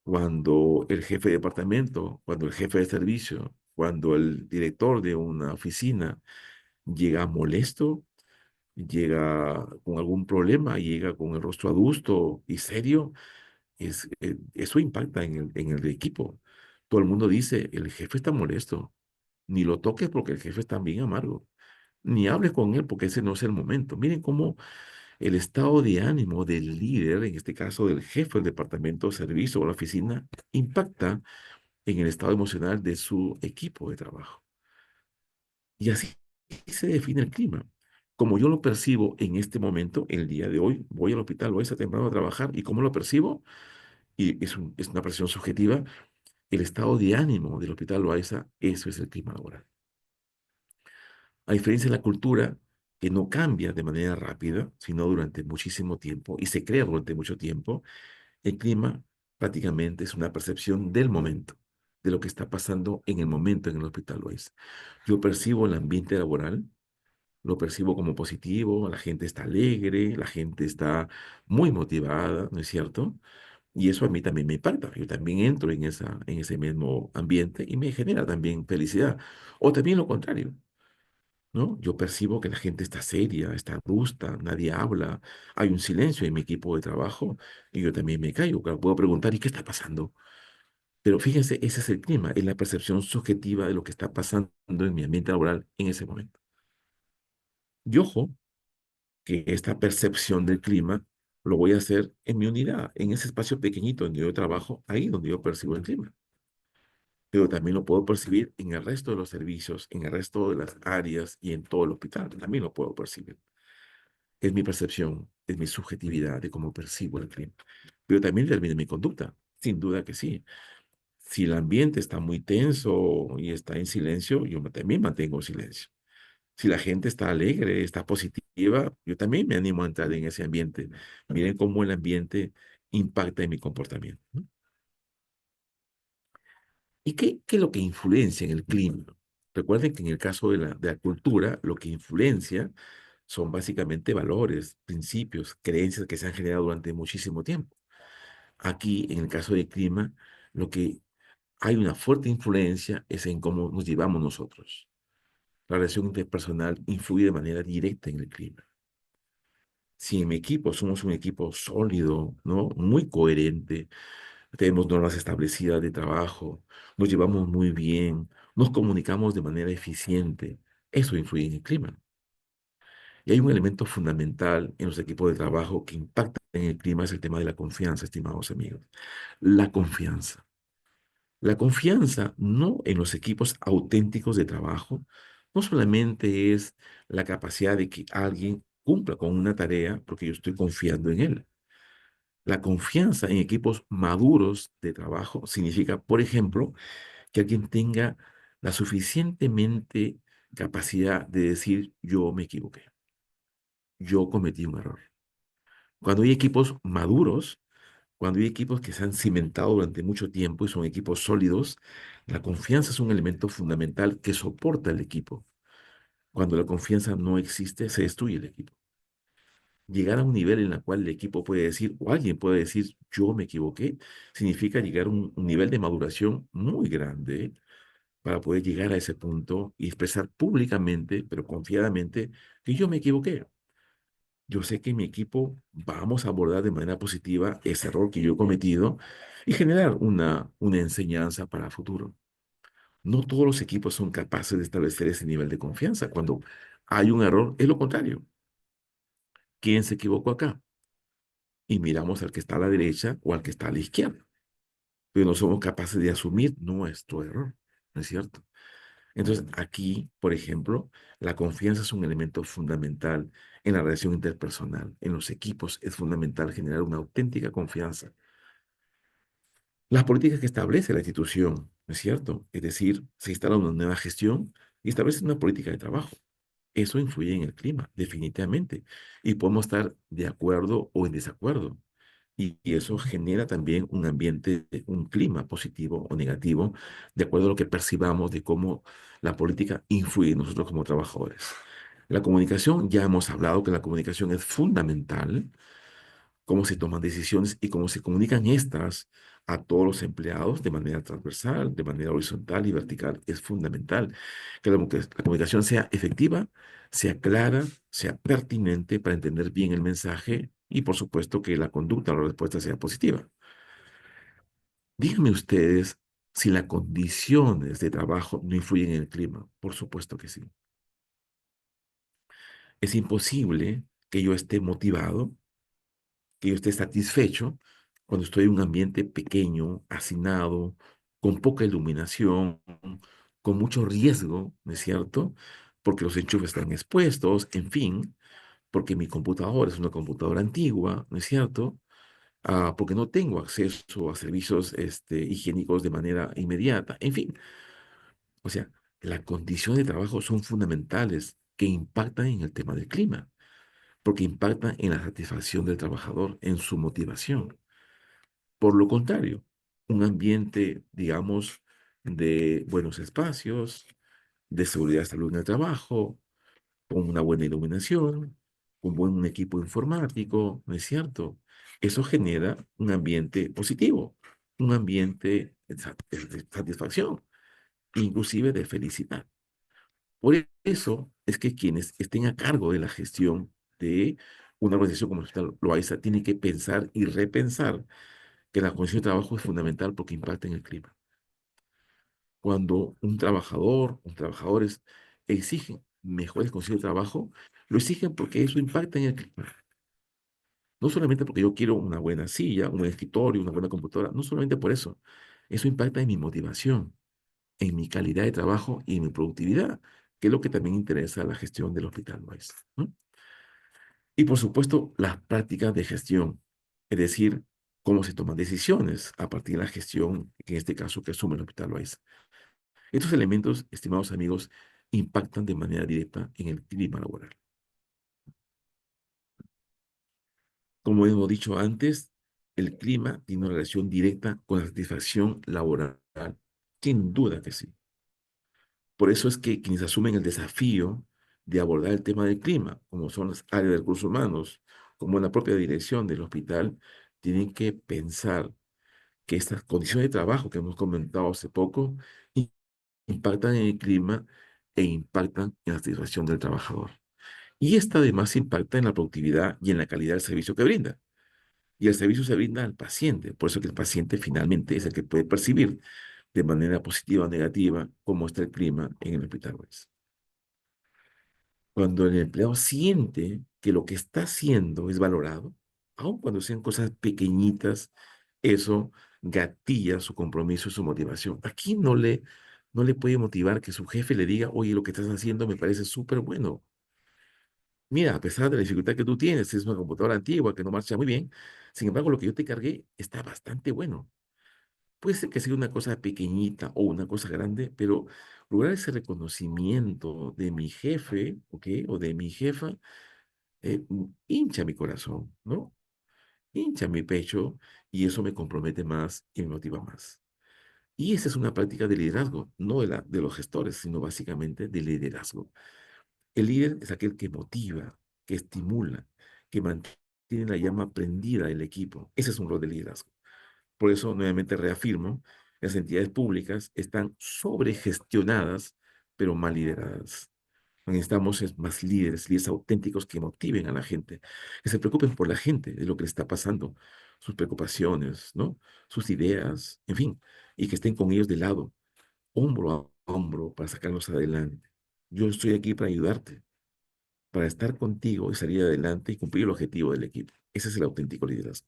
Cuando el jefe de departamento, cuando el jefe de servicio, cuando el director de una oficina llega molesto, llega con algún problema, llega con el rostro adusto y serio, eso impacta en el equipo. Todo el mundo dice, el jefe está molesto, ni lo toques porque el jefe está bien amargo, ni hables con él porque ese no es el momento. Miren cómo el estado de ánimo del líder, en este caso del jefe del departamento de servicio o la oficina, impacta en el estado emocional de su equipo de trabajo. Y así se define el clima. Como yo lo percibo en este momento, el día de hoy, voy al hospital, voy a temprano a trabajar, ¿y cómo lo percibo? Y es una percepción subjetiva, el estado de ánimo del hospital Loaiza, eso es el clima laboral. A diferencia de la cultura, que no cambia de manera rápida, sino durante muchísimo tiempo, y se crea durante mucho tiempo, el clima prácticamente es una percepción del momento, de lo que está pasando en el momento en el hospital Loaiza. Yo percibo el ambiente laboral, lo percibo como positivo, la gente está alegre, la gente está muy motivada, ¿no es cierto? Y eso a mí también me impacta. Yo también entro en ese mismo ambiente y me genera también felicidad. O también lo contrario, ¿no? Yo percibo que la gente está seria, está adusta, nadie habla, hay un silencio en mi equipo de trabajo y yo también me callo. Claro, puedo preguntar, ¿y qué está pasando? Pero fíjense, ese es el clima, es la percepción subjetiva de lo que está pasando en mi ambiente laboral en ese momento. Y ojo, que esta percepción del clima lo voy a hacer en mi unidad, en ese espacio pequeñito donde yo trabajo, ahí donde yo percibo el clima. Pero también lo puedo percibir en el resto de los servicios, en el resto de las áreas y en todo el hospital. También lo puedo percibir. Es mi percepción, es mi subjetividad de cómo percibo el clima. Pero también determina mi conducta, sin duda que sí. Si el ambiente está muy tenso y está en silencio, yo también mantengo silencio. Si la gente está alegre, está positiva, yo también me animo a entrar en ese ambiente. Miren cómo el ambiente impacta en mi comportamiento, ¿no? ¿Y qué es lo que influencia en el clima? Recuerden que en el caso de la cultura, lo que influencia son básicamente valores, principios, creencias que se han generado durante muchísimo tiempo. Aquí, en el caso del clima, lo que hay una fuerte influencia es en cómo nos llevamos nosotros. La relación interpersonal influye de manera directa en el clima. Si en mi equipo somos un equipo sólido, ¿no? Muy coherente, tenemos normas establecidas de trabajo, nos llevamos muy bien, nos comunicamos de manera eficiente, eso influye en el clima. Y hay un elemento fundamental en los equipos de trabajo que impacta en el clima, es el tema de la confianza, estimados amigos. La confianza. La confianza no en los equipos auténticos de trabajo, no solamente es la capacidad de que alguien cumpla con una tarea porque yo estoy confiando en él. La confianza en equipos maduros de trabajo significa, por ejemplo, que alguien tenga la suficientemente capacidad de decir, yo me equivoqué, yo cometí un error. Cuando hay equipos maduros, cuando hay equipos que se han cimentado durante mucho tiempo y son equipos sólidos, la confianza es un elemento fundamental que soporta el equipo. Cuando la confianza no existe, se destruye el equipo. Llegar a un nivel en el cual el equipo puede decir, o alguien puede decir, yo me equivoqué, significa llegar a un nivel de maduración muy grande para poder llegar a ese punto y expresar públicamente, pero confiadamente, que yo me equivoqué. Yo sé que mi equipo vamos a abordar de manera positiva ese error que yo he cometido y generar una enseñanza para el futuro. No todos los equipos son capaces de establecer ese nivel de confianza. Cuando hay un error, es lo contrario. ¿Quién se equivocó acá? Y miramos al que está a la derecha o al que está a la izquierda. Pero no somos capaces de asumir nuestro error, ¿no es cierto? Entonces, aquí, por ejemplo, la confianza es un elemento fundamental en la relación interpersonal. En los equipos es fundamental generar una auténtica confianza. Las políticas que establece la institución, ¿no es cierto? Es decir, se instala una nueva gestión y establece una política de trabajo. Eso influye en el clima, definitivamente. Y podemos estar de acuerdo o en desacuerdo. Y eso genera también un ambiente, un clima positivo o negativo, de acuerdo a lo que percibamos de cómo la política influye en nosotros como trabajadores. La comunicación, ya hemos hablado que la comunicación es fundamental, cómo se toman decisiones y cómo se comunican estas a todos los empleados de manera transversal, de manera horizontal y vertical. Es fundamental que la comunicación sea efectiva, sea clara, sea pertinente para entender bien el mensaje y, por supuesto, que la conducta o la respuesta sea positiva. Díganme ustedes si las condiciones de trabajo no influyen en el clima. Por supuesto que sí. Es imposible que yo esté motivado, que yo esté satisfecho cuando estoy en un ambiente pequeño, hacinado, con poca iluminación, con mucho riesgo, ¿no es cierto? Porque los enchufes están expuestos, en fin, porque mi computadora es una computadora antigua, ¿no es cierto? Porque no tengo acceso a servicios higiénicos de manera inmediata, en fin. O sea, las condiciones de trabajo son fundamentales que impactan en el tema del clima porque impacta en la satisfacción del trabajador, en su motivación. Por lo contrario, un ambiente, digamos, de buenos espacios, de seguridad y salud en el trabajo, con una buena iluminación, con buen equipo informático, ¿no es cierto? Eso genera un ambiente positivo, un ambiente de satisfacción, inclusive de felicidad. Por eso es que quienes estén a cargo de la gestión de una organización como esta Loaiza tienen que pensar y repensar que la condición de trabajo es fundamental porque impacta en el clima. Cuando un trabajador o trabajadores exigen mejores condiciones de trabajo, lo exigen porque eso impacta en el clima. No solamente porque yo quiero una buena silla, un buen escritorio, una buena computadora, no solamente por eso. Eso impacta en mi motivación, en mi calidad de trabajo y en mi productividad, que es lo que también interesa a la gestión del Hospital Loaiza, ¿no? Y por supuesto, las prácticas de gestión, es decir, cómo se toman decisiones a partir de la gestión, en este caso, que asume el Hospital Loaiza. Estos elementos, estimados amigos, impactan de manera directa en el clima laboral. Como hemos dicho antes, el clima tiene una relación directa con la satisfacción laboral. Sin duda que sí. Por eso es que quienes asumen el desafío de abordar el tema del clima, como son las áreas de recursos humanos, como la propia dirección del hospital, tienen que pensar que estas condiciones de trabajo que hemos comentado hace poco impactan en el clima e impactan en la satisfacción del trabajador. Y esta además impacta en la productividad y en la calidad del servicio que brinda. Y el servicio se brinda al paciente, por eso que el paciente finalmente es el que puede percibir de manera positiva o negativa cómo está el clima en el hospital. Cuando el empleado siente que lo que está haciendo es valorado, aun cuando sean cosas pequeñitas, eso gatilla su compromiso y su motivación. Aquí no le puede motivar que su jefe le diga, oye, lo que estás haciendo me parece súper bueno. Mira, a pesar de la dificultad que tú tienes, es una computadora antigua que no marcha muy bien, sin embargo, lo que yo te cargué está bastante bueno. Puede ser que sea una cosa pequeñita o una cosa grande, pero lograr ese reconocimiento de mi jefe, ¿ok? O de mi jefa, hincha mi corazón, ¿no? Hincha mi pecho y eso me compromete más y me motiva más. Y esa es una práctica de liderazgo, no de los gestores, sino básicamente de liderazgo. El líder es aquel que motiva, que estimula, que mantiene la llama prendida del equipo. Ese es un rol de liderazgo. Por eso, nuevamente reafirmo, las entidades públicas están sobregestionadas, pero mal lideradas. Lo que necesitamos es más líderes, líderes auténticos que motiven a la gente, que se preocupen por la gente, de lo que le está pasando, sus preocupaciones, ¿no? Sus ideas, en fin, y que estén con ellos de lado, hombro a hombro, para sacarlos adelante. Yo estoy aquí para ayudarte, para estar contigo y salir adelante y cumplir el objetivo del equipo. Ese es el auténtico liderazgo.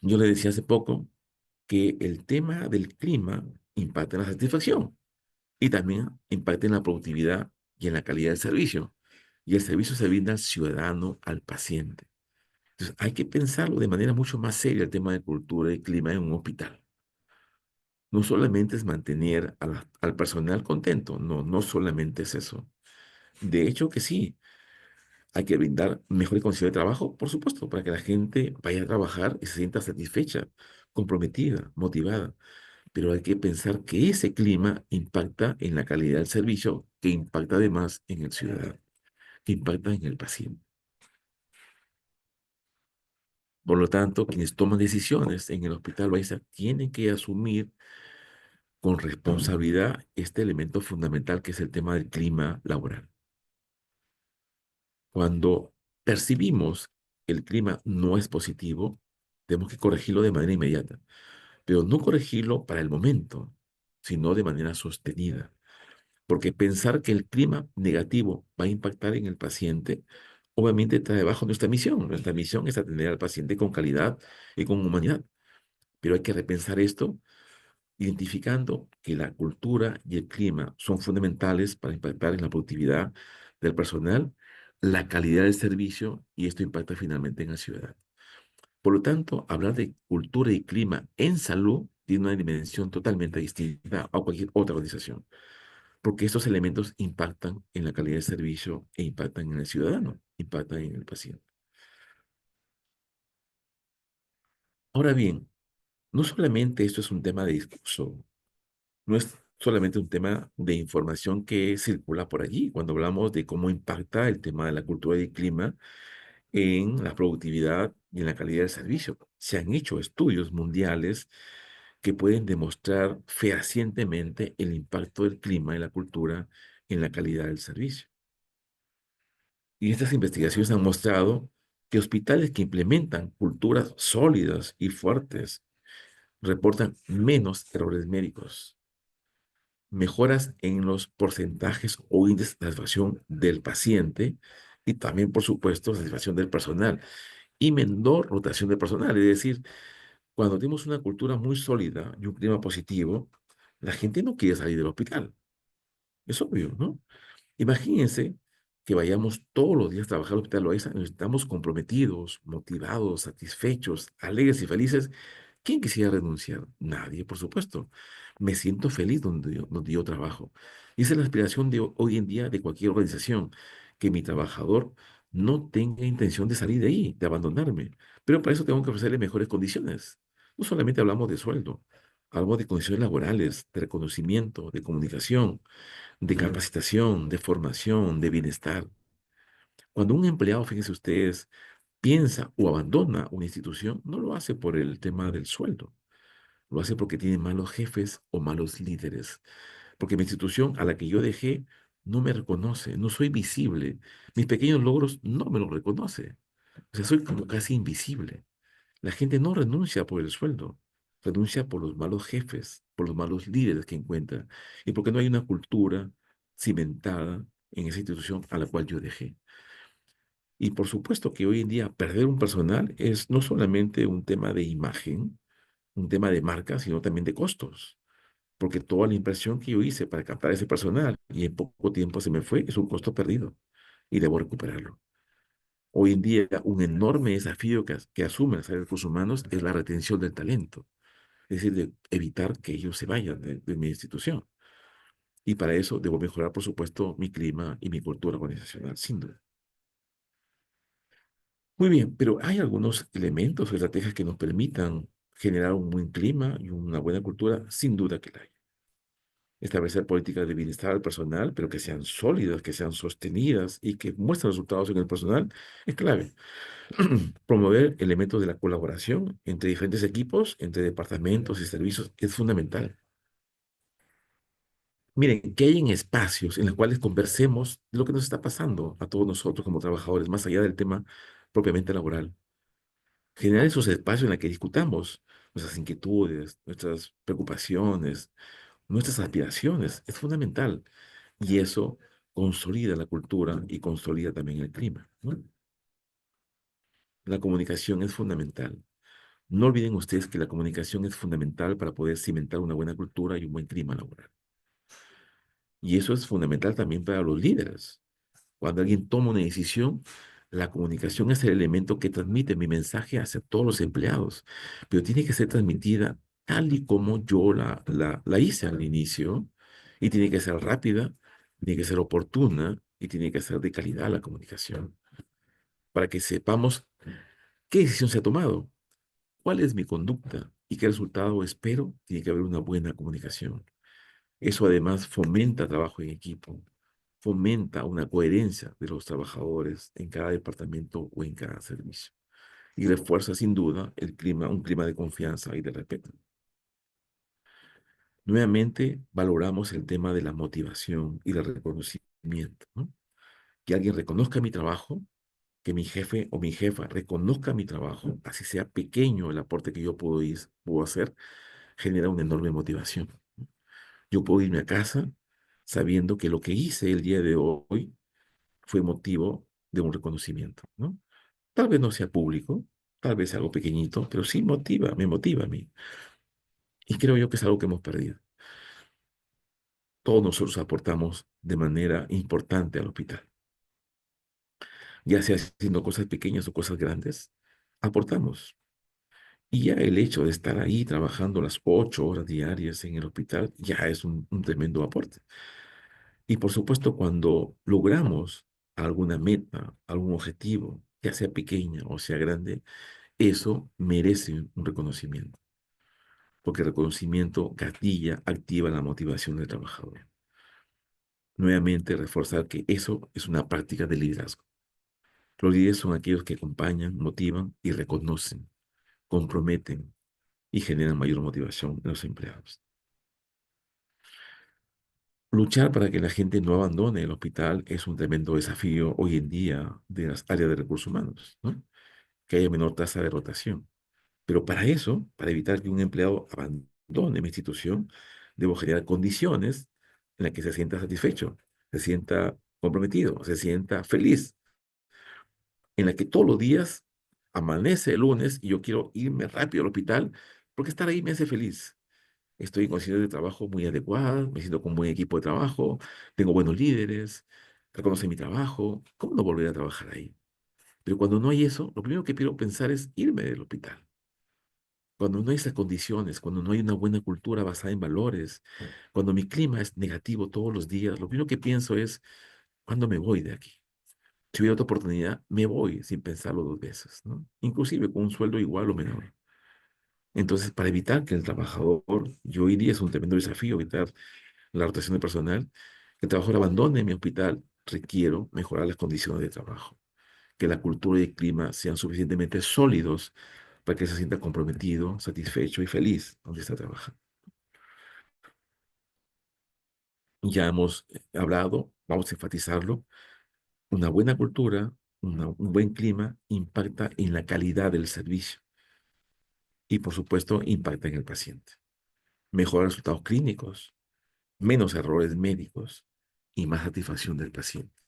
Yo le decía hace poco que el tema del clima impacta en la satisfacción y también impacta en la productividad y en la calidad del servicio. Y el servicio se brinda al ciudadano, al paciente. Entonces, hay que pensarlo de manera mucho más seria el tema de cultura y clima en un hospital. No solamente es mantener al personal contento, no, no solamente es eso. De hecho que sí, hay que brindar mejores condiciones de trabajo, por supuesto, para que la gente vaya a trabajar y se sienta satisfecha, comprometida, motivada. Pero hay que pensar que ese clima impacta en la calidad del servicio, que impacta además en el ciudadano, que impacta en el paciente. Por lo tanto, quienes toman decisiones en el hospital Baiza tienen que asumir con responsabilidad este elemento fundamental que es el tema del clima laboral. Cuando percibimos que el clima no es positivo, tenemos que corregirlo de manera inmediata, pero no corregirlo para el momento, sino de manera sostenida. Porque pensar que el clima negativo va a impactar en el paciente, obviamente trae bajo nuestra misión. Nuestra misión es atender al paciente con calidad y con humanidad. Pero hay que repensar esto, identificando que la cultura y el clima son fundamentales para impactar en la productividad del personal, la calidad del servicio, y esto impacta finalmente en la ciudad. Por lo tanto, hablar de cultura y clima en salud tiene una dimensión totalmente distinta a cualquier otra organización, porque estos elementos impactan en la calidad del servicio e impactan en el ciudadano, impactan en el paciente. Ahora bien, no solamente esto es un tema de discurso, no es solamente un tema de información que circula por allí cuando hablamos de cómo impacta el tema de la cultura y el clima en la productividad y en la calidad del servicio. Se han hecho estudios mundiales que pueden demostrar fehacientemente el impacto del clima y la cultura en la calidad del servicio. Y estas investigaciones han mostrado que hospitales que implementan culturas sólidas y fuertes reportan menos errores médicos, mejoras en los porcentajes o índices de satisfacción del paciente y también, por supuesto, satisfacción del personal y menor rotación de personal. Es decir, cuando tenemos una cultura muy sólida y un clima positivo, la gente no quiere salir del hospital. Es obvio, ¿no? Imagínense que vayamos todos los días a trabajar al Hospital Loaiza y estamos comprometidos, motivados, satisfechos, alegres y felices. ¿Quién quisiera renunciar? Nadie, por supuesto. Me siento feliz donde yo trabajo. Y esa es la aspiración de hoy en día de cualquier organización, que mi trabajador no tenga intención de salir de ahí, de abandonarme. Pero para eso tengo que ofrecerle mejores condiciones. No solamente hablamos de sueldo, hablamos de condiciones laborales, de reconocimiento, de comunicación, de capacitación, de formación, de bienestar. Cuando un empleado, fíjense ustedes, piensa o abandona una institución, no lo hace por el tema del sueldo, lo hace porque tiene malos jefes o malos líderes, porque mi institución a la que yo dejé no me reconoce, no soy visible, mis pequeños logros no me los reconoce, o sea, soy como casi invisible. La gente no renuncia por el sueldo, renuncia por los malos jefes, por los malos líderes que encuentra y porque no hay una cultura cimentada en esa institución a la cual yo dejé. Y por supuesto que hoy en día perder un personal es no solamente un tema de imagen, un tema de marca, sino también de costos. porque toda la inversión que yo hice para captar ese personal y en poco tiempo se me fue, es un costo perdido y debo recuperarlo. Hoy en día, un enorme desafío que asumen las áreas de recursos humanos es la retención del talento, es decir, de evitar que ellos se vayan de mi institución. Y para eso debo mejorar, por supuesto, mi clima y mi cultura organizacional, sin duda. Muy bien, pero hay algunos elementos o estrategias que nos permitan generar un buen clima y una buena cultura, sin duda que la hay. Establecer políticas de bienestar al personal, pero que sean sólidas, que sean sostenidas y que muestren resultados en el personal, es clave. Promover elementos de la colaboración entre diferentes equipos, entre departamentos y servicios, es fundamental. Miren, que hayan espacios en los cuales conversemos de lo que nos está pasando a todos nosotros como trabajadores, más allá del tema propiamente laboral. Generar esos espacios en los que discutamos nuestras inquietudes, nuestras preocupaciones, nuestras aspiraciones, es fundamental. Y eso consolida la cultura y consolida también el clima, ¿no? La comunicación es fundamental. No olviden ustedes que la comunicación es fundamental para poder cimentar una buena cultura y un buen clima laboral. Y eso es fundamental también para los líderes. Cuando alguien toma una decisión, la comunicación es el elemento que transmite mi mensaje hacia todos los empleados, pero tiene que ser transmitida tal y como yo la hice al inicio, y tiene que ser rápida, tiene que ser oportuna y tiene que ser de calidad la comunicación, para que sepamos qué decisión se ha tomado, cuál es mi conducta y qué resultado espero. Tiene que haber una buena comunicación. Eso además fomenta trabajo en equipo, fomenta una coherencia de los trabajadores en cada departamento o en cada servicio y refuerza sin duda el clima, un clima de confianza y de respeto. Nuevamente valoramos el tema de la motivación y del reconocimiento, ¿no? Que alguien reconozca mi trabajo, que mi jefe o mi jefa reconozca mi trabajo, así sea pequeño el aporte que yo puedo hacer, genera una enorme motivación. Yo puedo irme a casa sabiendo que lo que hice el día de hoy fue motivo de un reconocimiento, ¿no? Tal vez no sea público, tal vez algo pequeñito, pero sí me motiva a mí. Y creo yo que es algo que hemos perdido. Todos nosotros aportamos de manera importante al hospital, ya sea haciendo cosas pequeñas o cosas grandes, aportamos. Y ya el hecho de estar ahí trabajando las 8 horas diarias en el hospital ya es un tremendo aporte. Y por supuesto, cuando logramos alguna meta, algún objetivo, ya sea pequeña o sea grande, eso merece un reconocimiento, porque el reconocimiento gatilla, activa la motivación del trabajador. Nuevamente, reforzar que eso es una práctica de liderazgo. Los líderes son aquellos que acompañan, motivan y reconocen, comprometen y generan mayor motivación en los empleados. Luchar para que la gente no abandone el hospital es un tremendo desafío hoy en día de las áreas de recursos humanos, ¿no? Que haya menor tasa de rotación. Pero para eso, para evitar que un empleado abandone mi institución, debo generar condiciones en las que se sienta satisfecho, se sienta comprometido, se sienta feliz, en la que todos los días amanece el lunes y yo quiero irme rápido al hospital porque estar ahí me hace feliz. Estoy en condiciones de trabajo muy adecuadas, me siento con un buen equipo de trabajo, tengo buenos líderes, reconocen mi trabajo. ¿Cómo no volver a trabajar ahí? Pero cuando no hay eso, lo primero que quiero pensar es irme del hospital. Cuando no hay esas condiciones, cuando no hay una buena cultura basada en valores, cuando mi clima es negativo todos los días, lo primero que pienso es, ¿cuándo me voy de aquí? Si hubiera otra oportunidad, me voy sin pensarlo 2 veces, ¿no? Inclusive con un sueldo igual o menor. Entonces, para evitar que el trabajador, y hoy día es un tremendo desafío evitar la rotación de personal, que el trabajador abandone mi hospital, requiero mejorar las condiciones de trabajo, que la cultura y el clima sean suficientemente sólidos para que se sienta comprometido, satisfecho y feliz donde está trabajando. Ya hemos hablado, vamos a enfatizarlo, una buena cultura, un buen clima impacta en la calidad del servicio y, por supuesto, impacta en el paciente. Mejora resultados clínicos, menos errores médicos y más satisfacción del paciente.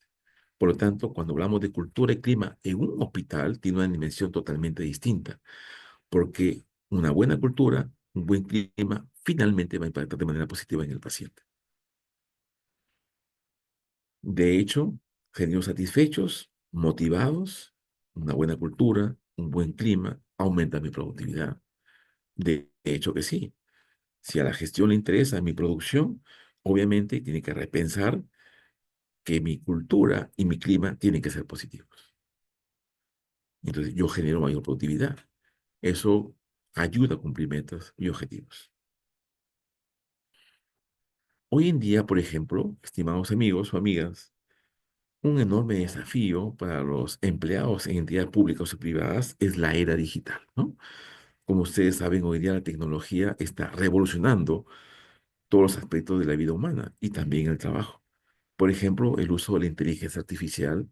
Por lo tanto, cuando hablamos de cultura y clima en un hospital, tiene una dimensión totalmente distinta, porque una buena cultura, un buen clima finalmente va a impactar de manera positiva en el paciente. De hecho, genios satisfechos, motivados, una buena cultura, un buen clima, aumenta mi productividad. De hecho que sí. Si a la gestión le interesa mi producción, obviamente tiene que repensar que mi cultura y mi clima tienen que ser positivos. Entonces yo genero mayor productividad. Eso ayuda a cumplir metas y objetivos. Hoy en día, por ejemplo, estimados amigos o amigas, un enorme desafío para los empleados en entidades públicas o privadas es la era digital, ¿no? Como ustedes saben, hoy día la tecnología está revolucionando todos los aspectos de la vida humana y también el trabajo. Por ejemplo, el uso de la inteligencia artificial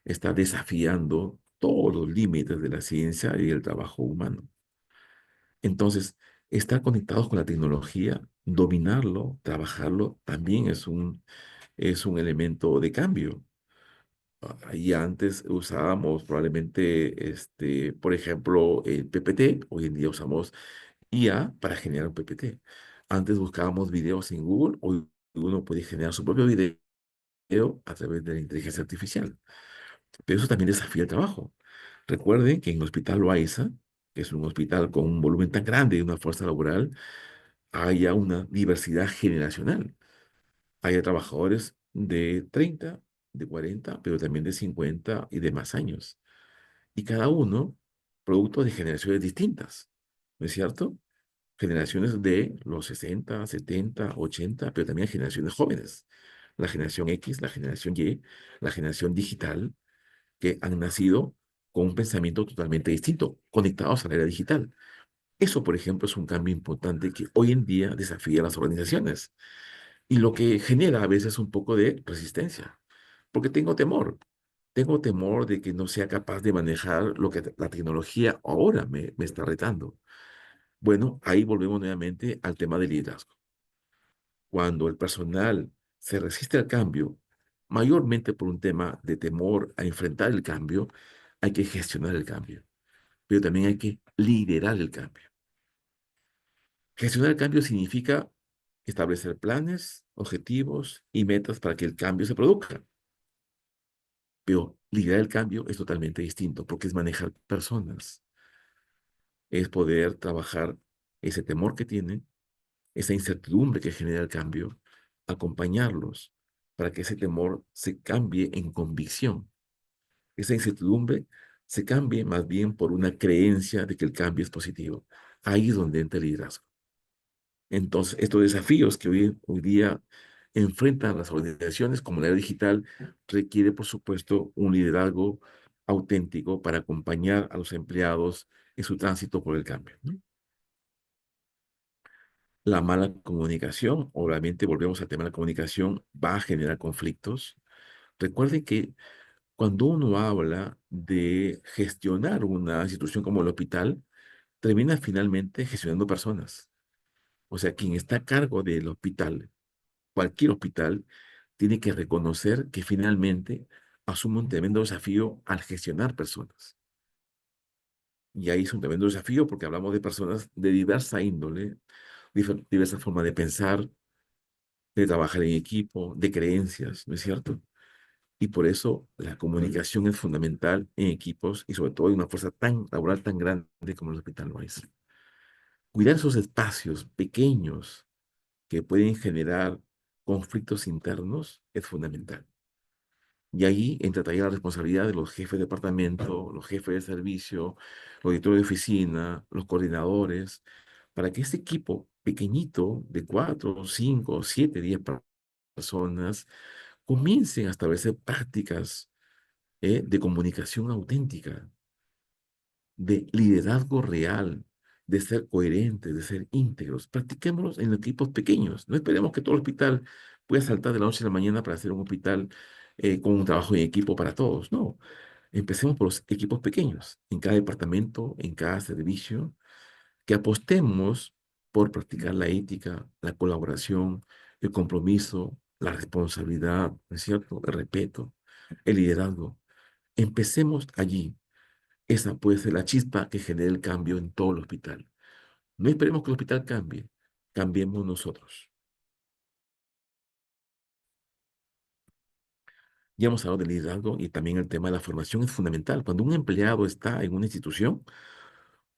está desafiando todos los límites de la ciencia y del trabajo humano. Entonces, estar conectados con la tecnología, dominarlo, trabajarlo, también es un elemento de cambio. Ahí antes usábamos probablemente, por ejemplo, el PPT, hoy en día usamos IA para generar un PPT. Antes buscábamos videos en Google, hoy uno puede generar su propio video a través de la inteligencia artificial. Pero eso también desafía el trabajo. Recuerden que en el Hospital Loaiza, que es un hospital con un volumen tan grande y una fuerza laboral, haya una diversidad generacional. Haya trabajadores de 30, de 40, pero también de 50 y de más años. Y cada uno producto de generaciones distintas, ¿no es cierto? Generaciones de los 60, 70, 80, pero también generaciones jóvenes. La generación X, la generación Y, la generación digital, que han nacido con un pensamiento totalmente distinto, conectados a la era digital. Eso, por ejemplo, es un cambio importante que hoy en día desafía a las organizaciones y lo que genera a veces un poco de resistencia, porque tengo temor de que no sea capaz de manejar lo que la tecnología ahora me está retando. Bueno, ahí volvemos nuevamente al tema del liderazgo. Cuando el personal se resiste al cambio, mayormente por un tema de temor a enfrentar el cambio, hay que gestionar el cambio, pero también hay que liderar el cambio. Gestionar el cambio significa establecer planes, objetivos y metas para que el cambio se produzca. Pero liderar el cambio es totalmente distinto porque es manejar personas, es poder trabajar ese temor que tienen, esa incertidumbre que genera el cambio, acompañarlos para que ese temor se cambie en convicción. Esa incertidumbre se cambie más bien por una creencia de que el cambio es positivo. Ahí es donde entra el liderazgo. Entonces, estos desafíos que hoy día enfrentan las organizaciones como la era digital requiere, por supuesto, un liderazgo auténtico para acompañar a los empleados en su tránsito por el cambio, ¿no? La mala comunicación, obviamente volvemos al tema de la comunicación, va a generar conflictos. Recuerden que cuando uno habla de gestionar una institución como el hospital, termina finalmente gestionando personas. O sea, quien está a cargo del hospital, cualquier hospital, tiene que reconocer que finalmente asume un tremendo desafío al gestionar personas. Y ahí es un tremendo desafío porque hablamos de personas de diversa índole, diversa forma de pensar, de trabajar en equipo, de creencias, ¿no es cierto? Y por eso la comunicación es fundamental en equipos y sobre todo en una fuerza tan laboral tan grande como el hospital lo es. Cuidar esos espacios pequeños que pueden generar conflictos internos es fundamental. Y ahí entra también la responsabilidad de los jefes de departamento, los jefes de servicio, los directores de oficina, los coordinadores, para que este equipo pequeñito de 4, 5, 7, 10 personas comiencen a establecer prácticas de comunicación auténtica, de liderazgo real, de ser coherentes, de ser íntegros. Practiquémoslos en equipos pequeños. No esperemos que todo el hospital pueda saltar de la noche a la mañana para hacer un hospital con un trabajo en equipo para todos. No, empecemos por los equipos pequeños, en cada departamento, en cada servicio, que apostemos por practicar la ética, la colaboración, el compromiso, la responsabilidad, ¿no es cierto? El respeto, el liderazgo. Empecemos allí. Esa puede ser la chispa que genere el cambio en todo el hospital. No esperemos que el hospital cambie. cambiemos nosotros. Ya hemos hablado del liderazgo y también el tema de la formación es fundamental. Cuando un empleado está en una institución,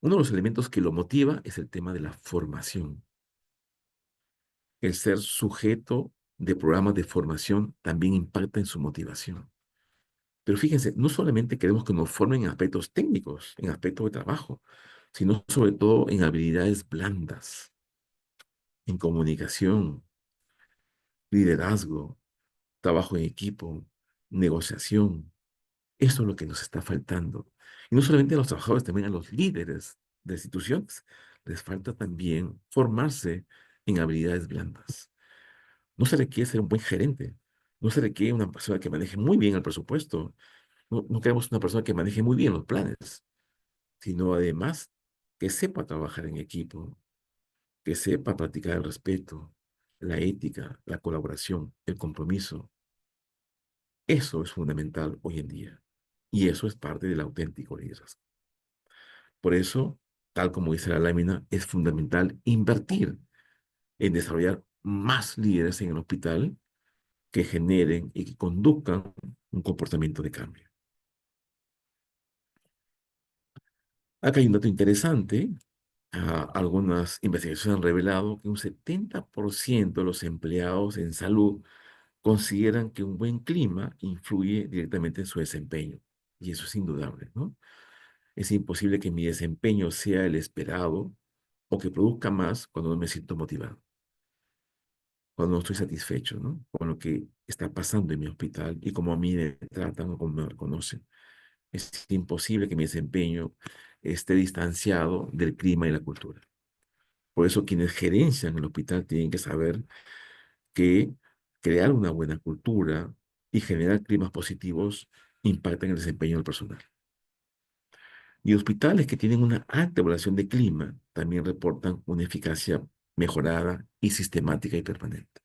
uno de los elementos que lo motiva es el tema de la formación. El ser sujeto de programas de formación también impacta en su motivación. Pero fíjense, no solamente queremos que nos formen en aspectos técnicos, en aspectos de trabajo, sino sobre todo en habilidades blandas, en comunicación, liderazgo, trabajo en equipo, negociación. Eso es lo que nos está faltando. Y no solamente a los trabajadores, también a los líderes de instituciones. Les falta también formarse en habilidades blandas. No se requiere ser un buen gerente. No se requiere una persona que maneje muy bien el presupuesto. No queremos una persona que maneje muy bien los planes, sino además que sepa trabajar en equipo, que sepa practicar el respeto, la ética, la colaboración, el compromiso. Eso es fundamental hoy en día. Y eso es parte del auténtico liderazgo. Por eso, tal como dice la lámina, es fundamental invertir en desarrollar más líderes en el hospital que generen y que conduzcan un comportamiento de cambio. Acá hay un dato interesante. Algunas investigaciones han revelado que un 70% de los empleados en salud consideran que un buen clima influye directamente en su desempeño. Y eso es indudable, ¿no? Es imposible que mi desempeño sea el esperado o que produzca más cuando no me siento motivado, cuando no estoy satisfecho, ¿no? Con lo que está pasando en mi hospital y cómo a mí me tratan o cómo me reconocen. Es imposible que mi desempeño esté distanciado del clima y la cultura. Por eso quienes gerencian el hospital tienen que saber que crear una buena cultura y generar climas positivos impactan el desempeño del personal. Y hospitales que tienen una alta evaluación de clima también reportan una eficacia mejorada y sistemática y permanente.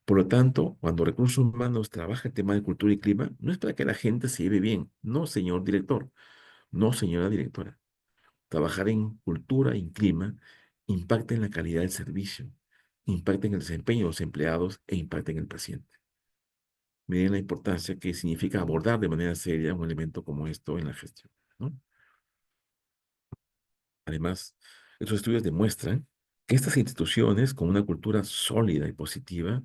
Por lo tanto, cuando Recursos Humanos trabaja el tema de cultura y clima, no es para que la gente se lleve bien. No, señor director. No, señora directora. Trabajar en cultura y en clima impacta en la calidad del servicio, impacta en el desempeño de los empleados e impacta en el paciente. Miren la importancia que significa abordar de manera seria un elemento como esto en la gestión, ¿no? Además, estos estudios demuestran que estas instituciones con una cultura sólida y positiva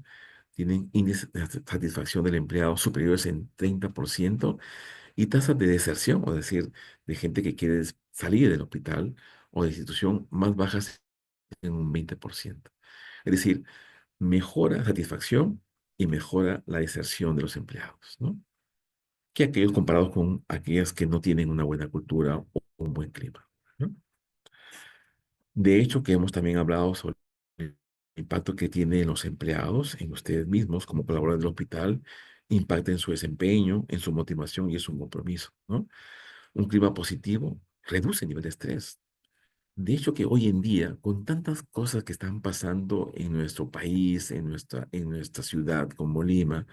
tienen índices de satisfacción del empleado superiores en 30% y tasas de deserción, es decir, de gente que quiere salir del hospital o de la institución más bajas en un 20%. Es decir, mejora la satisfacción y mejora la deserción de los empleados, ¿no? Que aquellos comparados con aquellas que no tienen una buena cultura o un buen clima, ¿no? De hecho, que hemos también hablado sobre el impacto que tienen los empleados en ustedes mismos como colaboradores del hospital, impacta en su desempeño, en su motivación y en su compromiso, ¿no? Un clima positivo reduce el nivel de estrés. De hecho, que hoy en día, con tantas cosas que están pasando en nuestro país, en nuestra ciudad como Lima,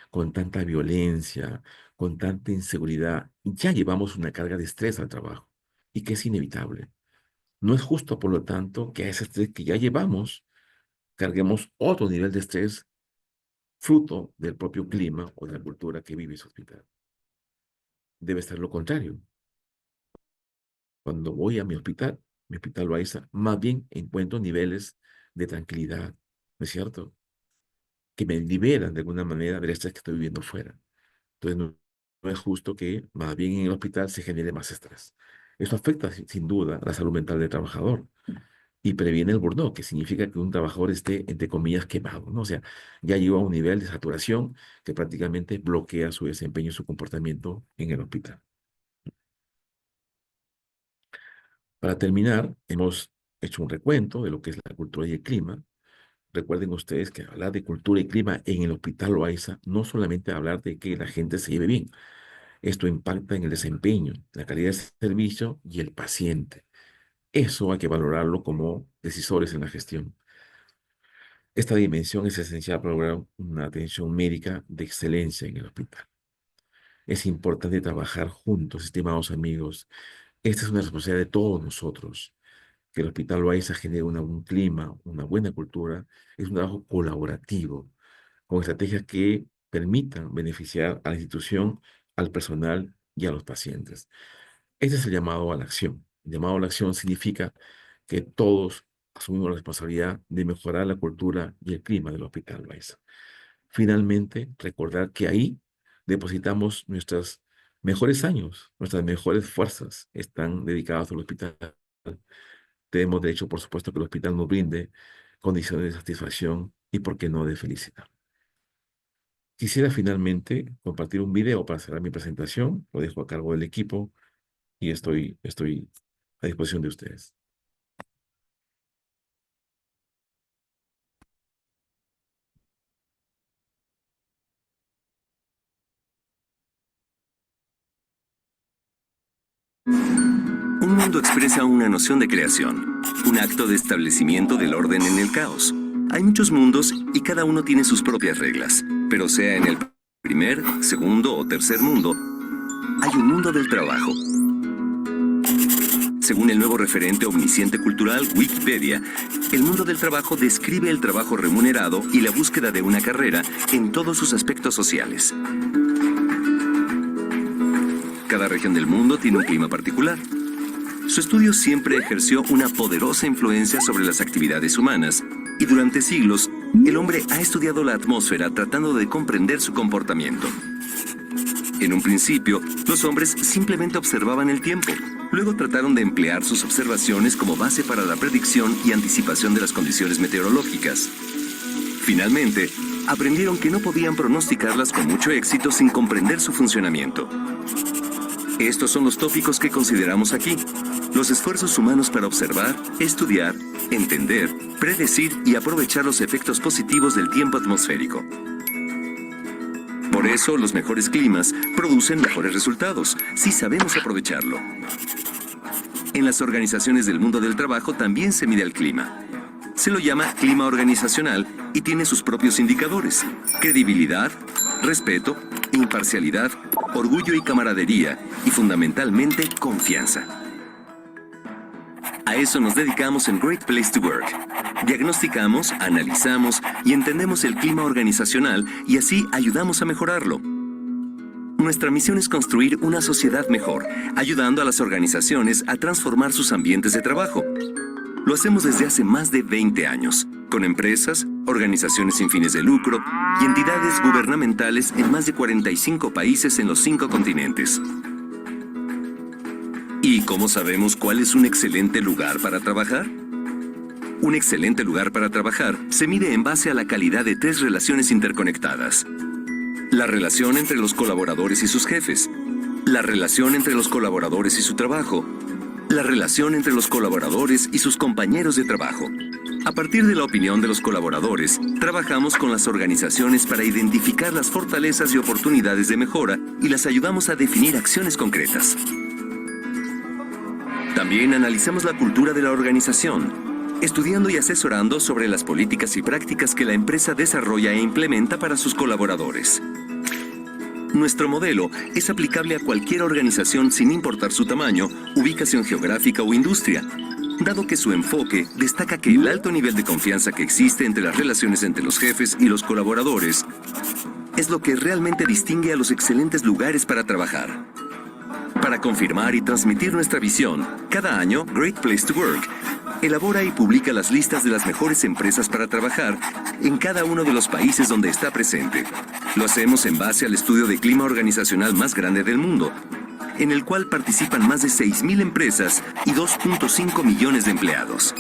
con tanta violencia, con tanta inseguridad, ya llevamos una carga de estrés al trabajo y que es inevitable. No es justo, por lo tanto, que a ese estrés que ya llevamos, carguemos otro nivel de estrés fruto del propio clima o de la cultura que vive ese hospital. Debe ser lo contrario. Cuando voy a mi hospital Loaiza, más bien encuentro niveles de tranquilidad, ¿no es cierto? Que me liberan de alguna manera del estrés que estoy viviendo fuera. Entonces, no es justo que más bien en el hospital se genere más estrés. Eso afecta sin duda la salud mental del trabajador y previene el burnout, que significa que un trabajador esté, entre comillas, quemado, ¿no? O sea, ya llegó a un nivel de saturación que prácticamente bloquea su desempeño y su comportamiento en el hospital. Para terminar, hemos hecho un recuento de lo que es la cultura y el clima. Recuerden ustedes que hablar de cultura y clima en el Hospital Loaiza no solamente hablar de que la gente se lleve bien, esto impacta en el desempeño, la calidad del servicio y el paciente. Eso hay que valorarlo como decisores en la gestión. Esta dimensión es esencial para lograr una atención médica de excelencia en el hospital. Es importante trabajar juntos, estimados amigos. Esta es una responsabilidad de todos nosotros. que el Hospital Loaiza genere un buen clima, una buena cultura, es un trabajo colaborativo, con estrategias que permitan beneficiar a la institución, al personal y a los pacientes. Ese es el llamado a la acción. El llamado a la acción significa que todos asumimos la responsabilidad de mejorar la cultura y el clima del Hospital Loaiza. Finalmente, recordar que ahí depositamos nuestros mejores años, nuestras mejores fuerzas están dedicadas al hospital. Tenemos derecho, por supuesto, que el hospital nos brinde condiciones de satisfacción y, por qué no, de felicidad. Quisiera finalmente compartir un video para cerrar mi presentación. Lo dejo a cargo del equipo y estoy a disposición de ustedes. Un mundo expresa una noción de creación, un acto de establecimiento del orden en el caos. Hay muchos mundos y cada uno tiene sus propias reglas, pero sea en el primer, segundo o tercer mundo, hay un mundo del trabajo. Según el nuevo referente omnisciente cultural Wikipedia, el mundo del trabajo describe el trabajo remunerado y la búsqueda de una carrera en todos sus aspectos sociales. Cada región del mundo tiene un clima particular. Su estudio siempre ejerció una poderosa influencia sobre las actividades humanas y durante siglos el hombre ha estudiado la atmósfera tratando de comprender su comportamiento. En un principio, los hombres simplemente observaban el tiempo. Luego trataron de emplear sus observaciones como base para la predicción y anticipación de las condiciones meteorológicas. Finalmente, aprendieron que no podían pronosticarlas con mucho éxito sin comprender su funcionamiento. Estos son los tópicos que consideramos aquí. Los esfuerzos humanos para observar, estudiar, entender, predecir y aprovechar los efectos positivos del tiempo atmosférico. Por eso, los mejores climas producen mejores resultados, si sabemos aprovecharlo. En las organizaciones del mundo del trabajo también se mide el clima. Se lo llama clima organizacional y tiene sus propios indicadores: credibilidad, respeto, imparcialidad, orgullo y camaradería, y fundamentalmente confianza. A eso nos dedicamos en Great Place to Work. Diagnosticamos, analizamos y entendemos el clima organizacional y así ayudamos a mejorarlo. Nuestra misión es construir una sociedad mejor, ayudando a las organizaciones a transformar sus ambientes de trabajo. Lo hacemos desde hace más de 20 años, con empresas, organizaciones sin fines de lucro y entidades gubernamentales en más de 45 países en los 5 continentes. ¿Y cómo sabemos cuál es un excelente lugar para trabajar? Un excelente lugar para trabajar se mide en base a la calidad de 3 relaciones interconectadas. La relación entre los colaboradores y sus jefes, la relación entre los colaboradores y su trabajo, la relación entre los colaboradores y sus compañeros de trabajo. A partir de la opinión de los colaboradores, trabajamos con las organizaciones para identificar las fortalezas y oportunidades de mejora y las ayudamos a definir acciones concretas. También analizamos la cultura de la organización, estudiando y asesorando sobre las políticas y prácticas que la empresa desarrolla e implementa para sus colaboradores. Nuestro modelo es aplicable a cualquier organización sin importar su tamaño, ubicación geográfica o industria, dado que su enfoque destaca que el alto nivel de confianza que existe entre las relaciones entre los jefes y los colaboradores es lo que realmente distingue a los excelentes lugares para trabajar. Para confirmar y transmitir nuestra visión, cada año Great Place to Work elabora y publica las listas de las mejores empresas para trabajar en cada uno de los países donde está presente. Lo hacemos en base al estudio de clima organizacional más grande del mundo, en el cual participan más de 6,000 empresas y 2.5 millones de empleados.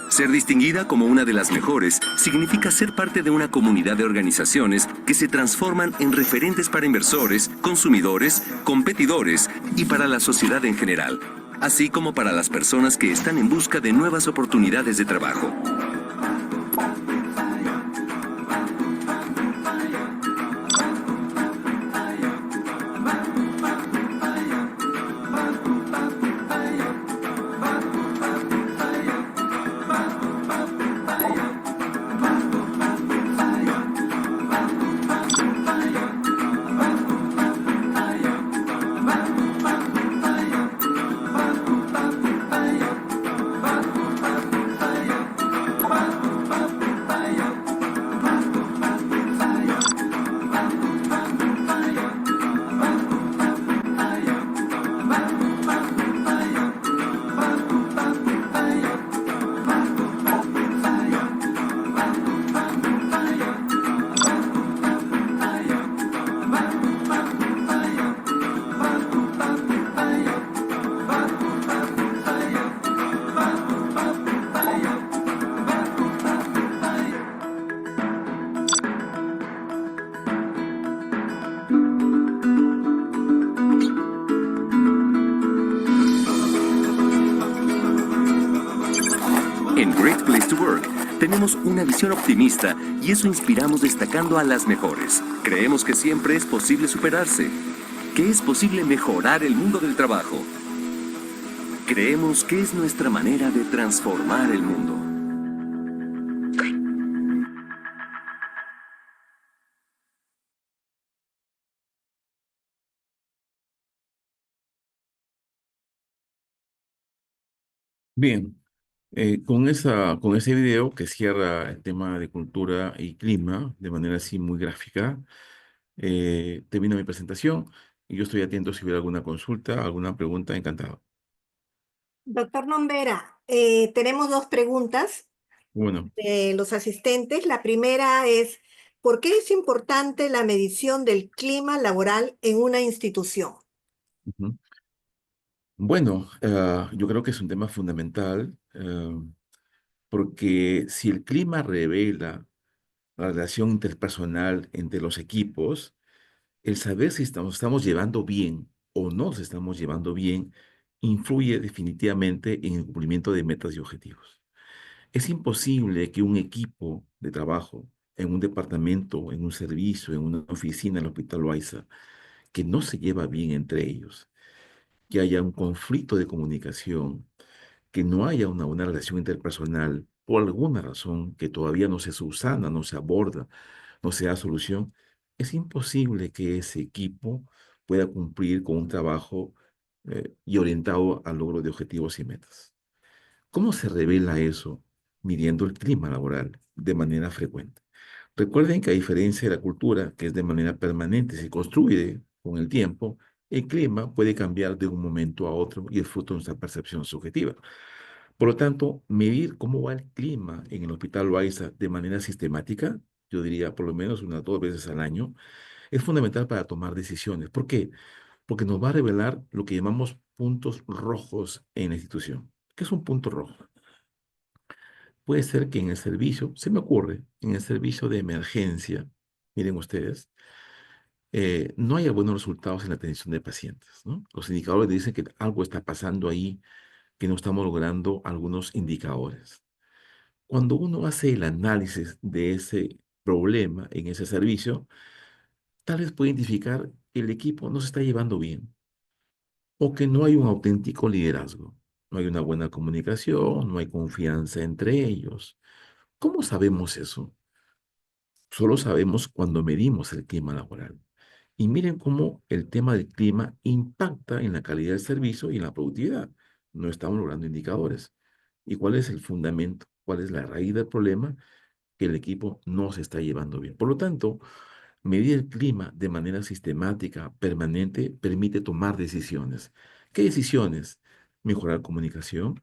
Ser distinguida como una de las mejores significa ser parte de una comunidad de organizaciones que se transforman en referentes para inversores, consumidores, competidores y para la sociedad en general, así como para las personas que están en busca de nuevas oportunidades de trabajo. En Great Place to Work tenemos una visión optimista y eso inspiramos destacando a las mejores. Creemos que siempre es posible superarse, que es posible mejorar el mundo del trabajo. Creemos que es nuestra manera de transformar el mundo. Bien, con ese video que cierra el tema de cultura y clima de manera así muy gráfica, termino mi presentación y yo estoy atento si hubiera alguna consulta, alguna pregunta, encantado. Doctor Nombera, tenemos dos preguntas Bueno, de los asistentes. La primera es, ¿por qué es importante la medición del clima laboral en una institución? ujú. Bueno, yo creo que es un tema fundamental porque si el clima revela la relación interpersonal entre los equipos, el saber si estamos llevando bien o no nos estamos llevando bien influye definitivamente en el cumplimiento de metas y objetivos. Es imposible que un equipo de trabajo en un departamento, en un servicio, en una oficina, en el Hospital Loaiza, que no se lleva bien entre ellos, que haya un conflicto de comunicación, que no haya una buena relación interpersonal por alguna razón que todavía no se subsana, no se aborda, no se da solución, es imposible que ese equipo pueda cumplir con un trabajo y orientado al logro de objetivos y metas. ¿Cómo se revela eso? Midiendo el clima laboral de manera frecuente. Recuerden que a diferencia de la cultura, que es de manera permanente, se construye con el tiempo, el clima puede cambiar de un momento a otro y es fruto de nuestra percepción subjetiva. Por lo tanto, medir cómo va el clima en el Hospital Loaiza de manera sistemática, yo diría por lo menos unas 2 veces al año, es fundamental para tomar decisiones. ¿Por qué? Porque nos va a revelar lo que llamamos puntos rojos en la institución. ¿Qué es un punto rojo? Puede ser que en el servicio, se me ocurre, en el servicio de emergencia, miren ustedes, no haya buenos resultados en la atención de pacientes, ¿no? Los indicadores dicen que algo está pasando ahí, que no estamos logrando algunos indicadores. Cuando uno hace el análisis de ese problema en ese servicio, tal vez puede identificar que el equipo no se está llevando bien o que no hay un auténtico liderazgo. No hay una buena comunicación, no hay confianza entre ellos. ¿Cómo sabemos eso? Solo sabemos cuando medimos el clima laboral. Y miren cómo el tema del clima impacta en la calidad del servicio y en la productividad. No estamos logrando indicadores. ¿Y cuál es el fundamento? ¿Cuál es la raíz del problema? Que el equipo no se está llevando bien. Por lo tanto, medir el clima de manera sistemática, permanente, permite tomar decisiones. ¿Qué decisiones? Mejorar comunicación,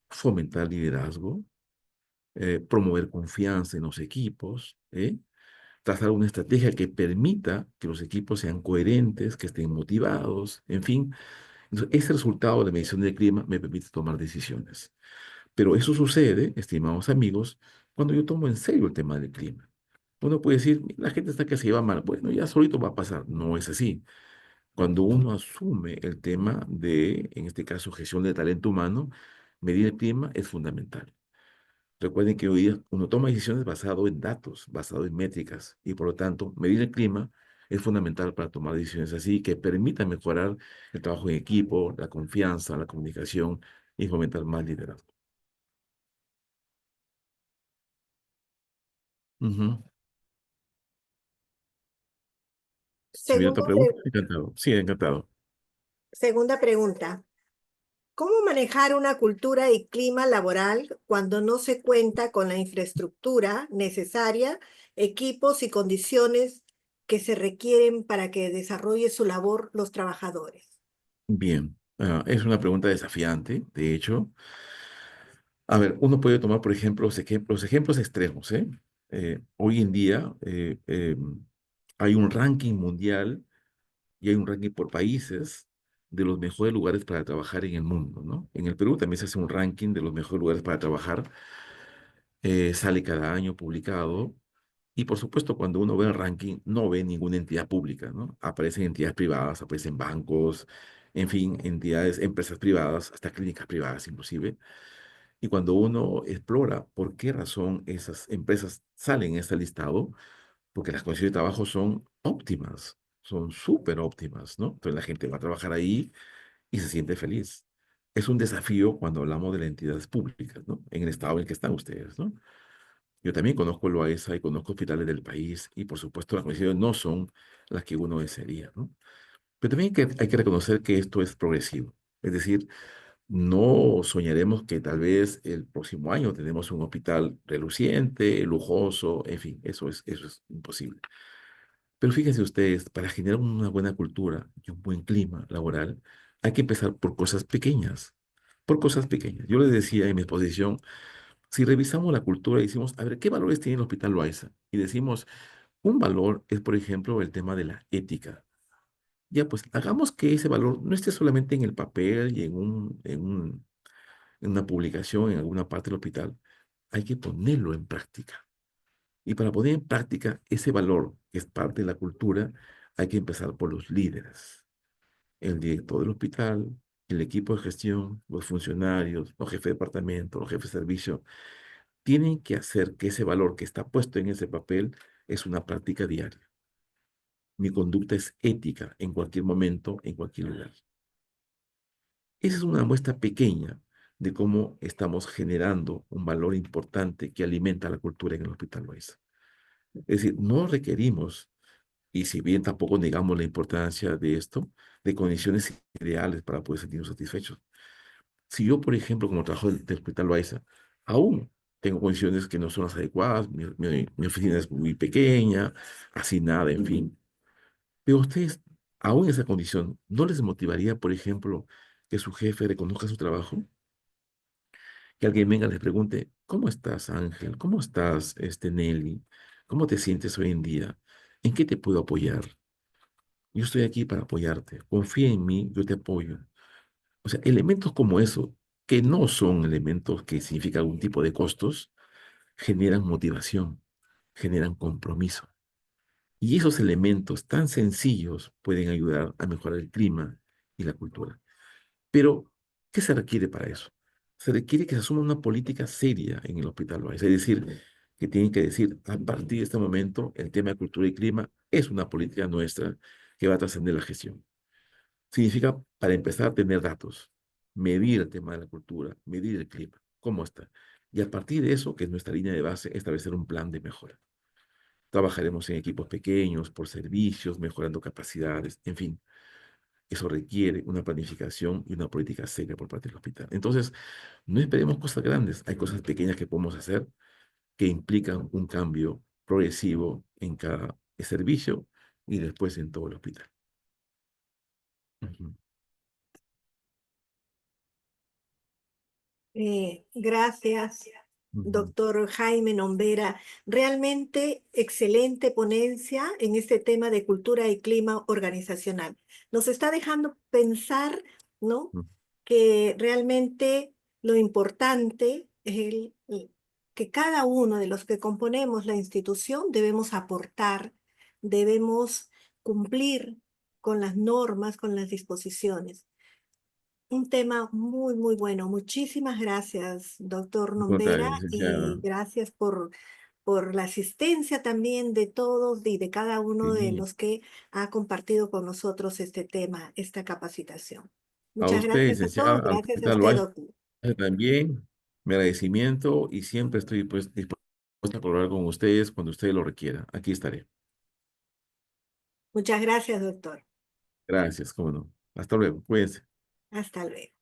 fomentar liderazgo, promover confianza en los equipos, trazar una estrategia que permita que los equipos sean coherentes, que estén motivados, en fin. Entonces, ese resultado de la medición del clima me permite tomar decisiones. Pero eso sucede, estimados amigos, cuando yo tomo en serio el tema del clima. Uno puede decir, la gente está que se lleva mal. Bueno, ya solito va a pasar. No es así. Cuando uno asume el tema de, en este caso, gestión de talento humano, medir el clima es fundamental. Recuerden que hoy día uno toma decisiones basado en datos, basado en métricas, y por lo tanto, medir el clima es fundamental para tomar decisiones así que permitan mejorar el trabajo en equipo, la confianza, la comunicación y fomentar más liderazgo. Ujú. Si hubiera otra Segunda, pregunta, encantado. Sí, encantado. segunda pregunta. ¿Cómo manejar una cultura y clima laboral cuando no se cuenta con la infraestructura necesaria, equipos y condiciones que se requieren para que desarrolle su labor los trabajadores? Bien, es una pregunta desafiante, de hecho. A ver, uno puede tomar, por ejemplo, los ejemplos extremos, ¿eh? Hoy en día hay un ranking mundial y hay un ranking por países de los mejores lugares para trabajar en el mundo, ¿no? En el Perú también se hace un ranking de los mejores lugares para trabajar, sale cada año publicado. Y por supuesto, cuando uno ve el ranking, no ve ninguna entidad pública, ¿no? Aparecen entidades privadas, aparecen bancos, en fin, entidades, empresas privadas, hasta clínicas privadas inclusive. Y cuando uno explora por qué razón esas empresas salen en este listado, porque las condiciones de trabajo son óptimas, son súper óptimas, ¿no? Entonces la gente va a trabajar ahí y se siente feliz. Es un desafío cuando hablamos de las entidades públicas, ¿no? En el estado en el que están ustedes, ¿no? Yo también conozco el Loaiza y conozco hospitales del país y por supuesto las condiciones no son las que uno desearía, ¿no? Pero también hay que reconocer que esto es progresivo. Es decir, no soñaremos que tal vez el próximo año tenemos un hospital reluciente, lujoso, en fin, eso es imposible. Pero fíjense ustedes, para generar una buena cultura y un buen clima laboral, hay que empezar por cosas pequeñas, por cosas pequeñas. Yo les decía en mi exposición, si revisamos la cultura y decimos, a ver, ¿qué valores tiene el Hospital Loaiza? Y decimos, un valor es, por ejemplo, el tema de la ética. Ya, pues hagamos que ese valor no esté solamente en el papel y en una publicación en alguna parte del hospital. Hay que ponerlo en práctica. Y para poner en práctica ese valor, que es parte de la cultura, hay que empezar por los líderes. El director del hospital, el equipo de gestión, los funcionarios, los jefes de departamento, los jefes de servicio, tienen que hacer que ese valor que está puesto en ese papel es una práctica diaria. Mi conducta es ética en cualquier momento, en cualquier lugar. Esa es una muestra pequeña de cómo estamos generando un valor importante que alimenta la cultura en el Hospital Loaiza. Es decir, no requerimos, y si bien tampoco negamos la importancia de esto, de condiciones ideales para poder sentirnos satisfechos. Si yo, por ejemplo, como trabajo del Hospital Loaiza, aún tengo condiciones que no son las adecuadas, mi oficina es muy pequeña, así nada, en fin. Pero a ustedes, aún en esa condición, ¿no les motivaría, por ejemplo, que su jefe reconozca su trabajo? Que alguien venga y les pregunte, ¿cómo estás, Ángel? ¿Cómo estás, Nelly? ¿Cómo te sientes hoy en día? ¿En qué te puedo apoyar? Yo estoy aquí para apoyarte. Confía en mí, yo te apoyo. O sea, elementos como eso, que no son elementos que significan algún tipo de costos, generan motivación, generan compromiso. Y esos elementos tan sencillos pueden ayudar a mejorar el clima y la cultura. Pero, ¿qué se requiere para eso? Se requiere que se asuma una política seria en el Hospital Loaiza. Es decir, que tienen que decir, a partir de este momento, el tema de cultura y clima es una política nuestra que va a trascender la gestión. Significa, para empezar, tener datos, medir el tema de la cultura, medir el clima, cómo está. Y a partir de eso, que es nuestra línea de base, establecer un plan de mejora. Trabajaremos en equipos pequeños, por servicios, mejorando capacidades, en fin. Eso requiere una planificación y una política seria por parte del hospital. Entonces, no esperemos cosas grandes. Hay cosas pequeñas que podemos hacer que implican un cambio progresivo en cada servicio y después en todo el hospital. Ujú, Gracias, ujú, doctor Jaime Nombera. Realmente excelente ponencia en este tema de cultura y clima organizacional. Nos está dejando pensar, ¿no? ujú. Que realmente lo importante es que cada uno de los que componemos la institución debemos aportar, debemos cumplir con las normas, con las disposiciones. Un tema muy, muy bueno. Muchísimas gracias, doctor Al Nombera, contrario, y licenciada. gracias por la asistencia también de todos y de cada uno de Sí. los que ha compartido con nosotros este tema, esta capacitación. A Muchas usted, gracias a licenciada, todos. al Gracias a Hospital usted, Loaiza doctor. también, mi agradecimiento y siempre estoy pues, dispuesto a colaborar con ustedes cuando ustedes lo requieran. Aquí estaré. Muchas gracias, doctor. Gracias, cómo no. Hasta luego, cuídense. Hasta luego.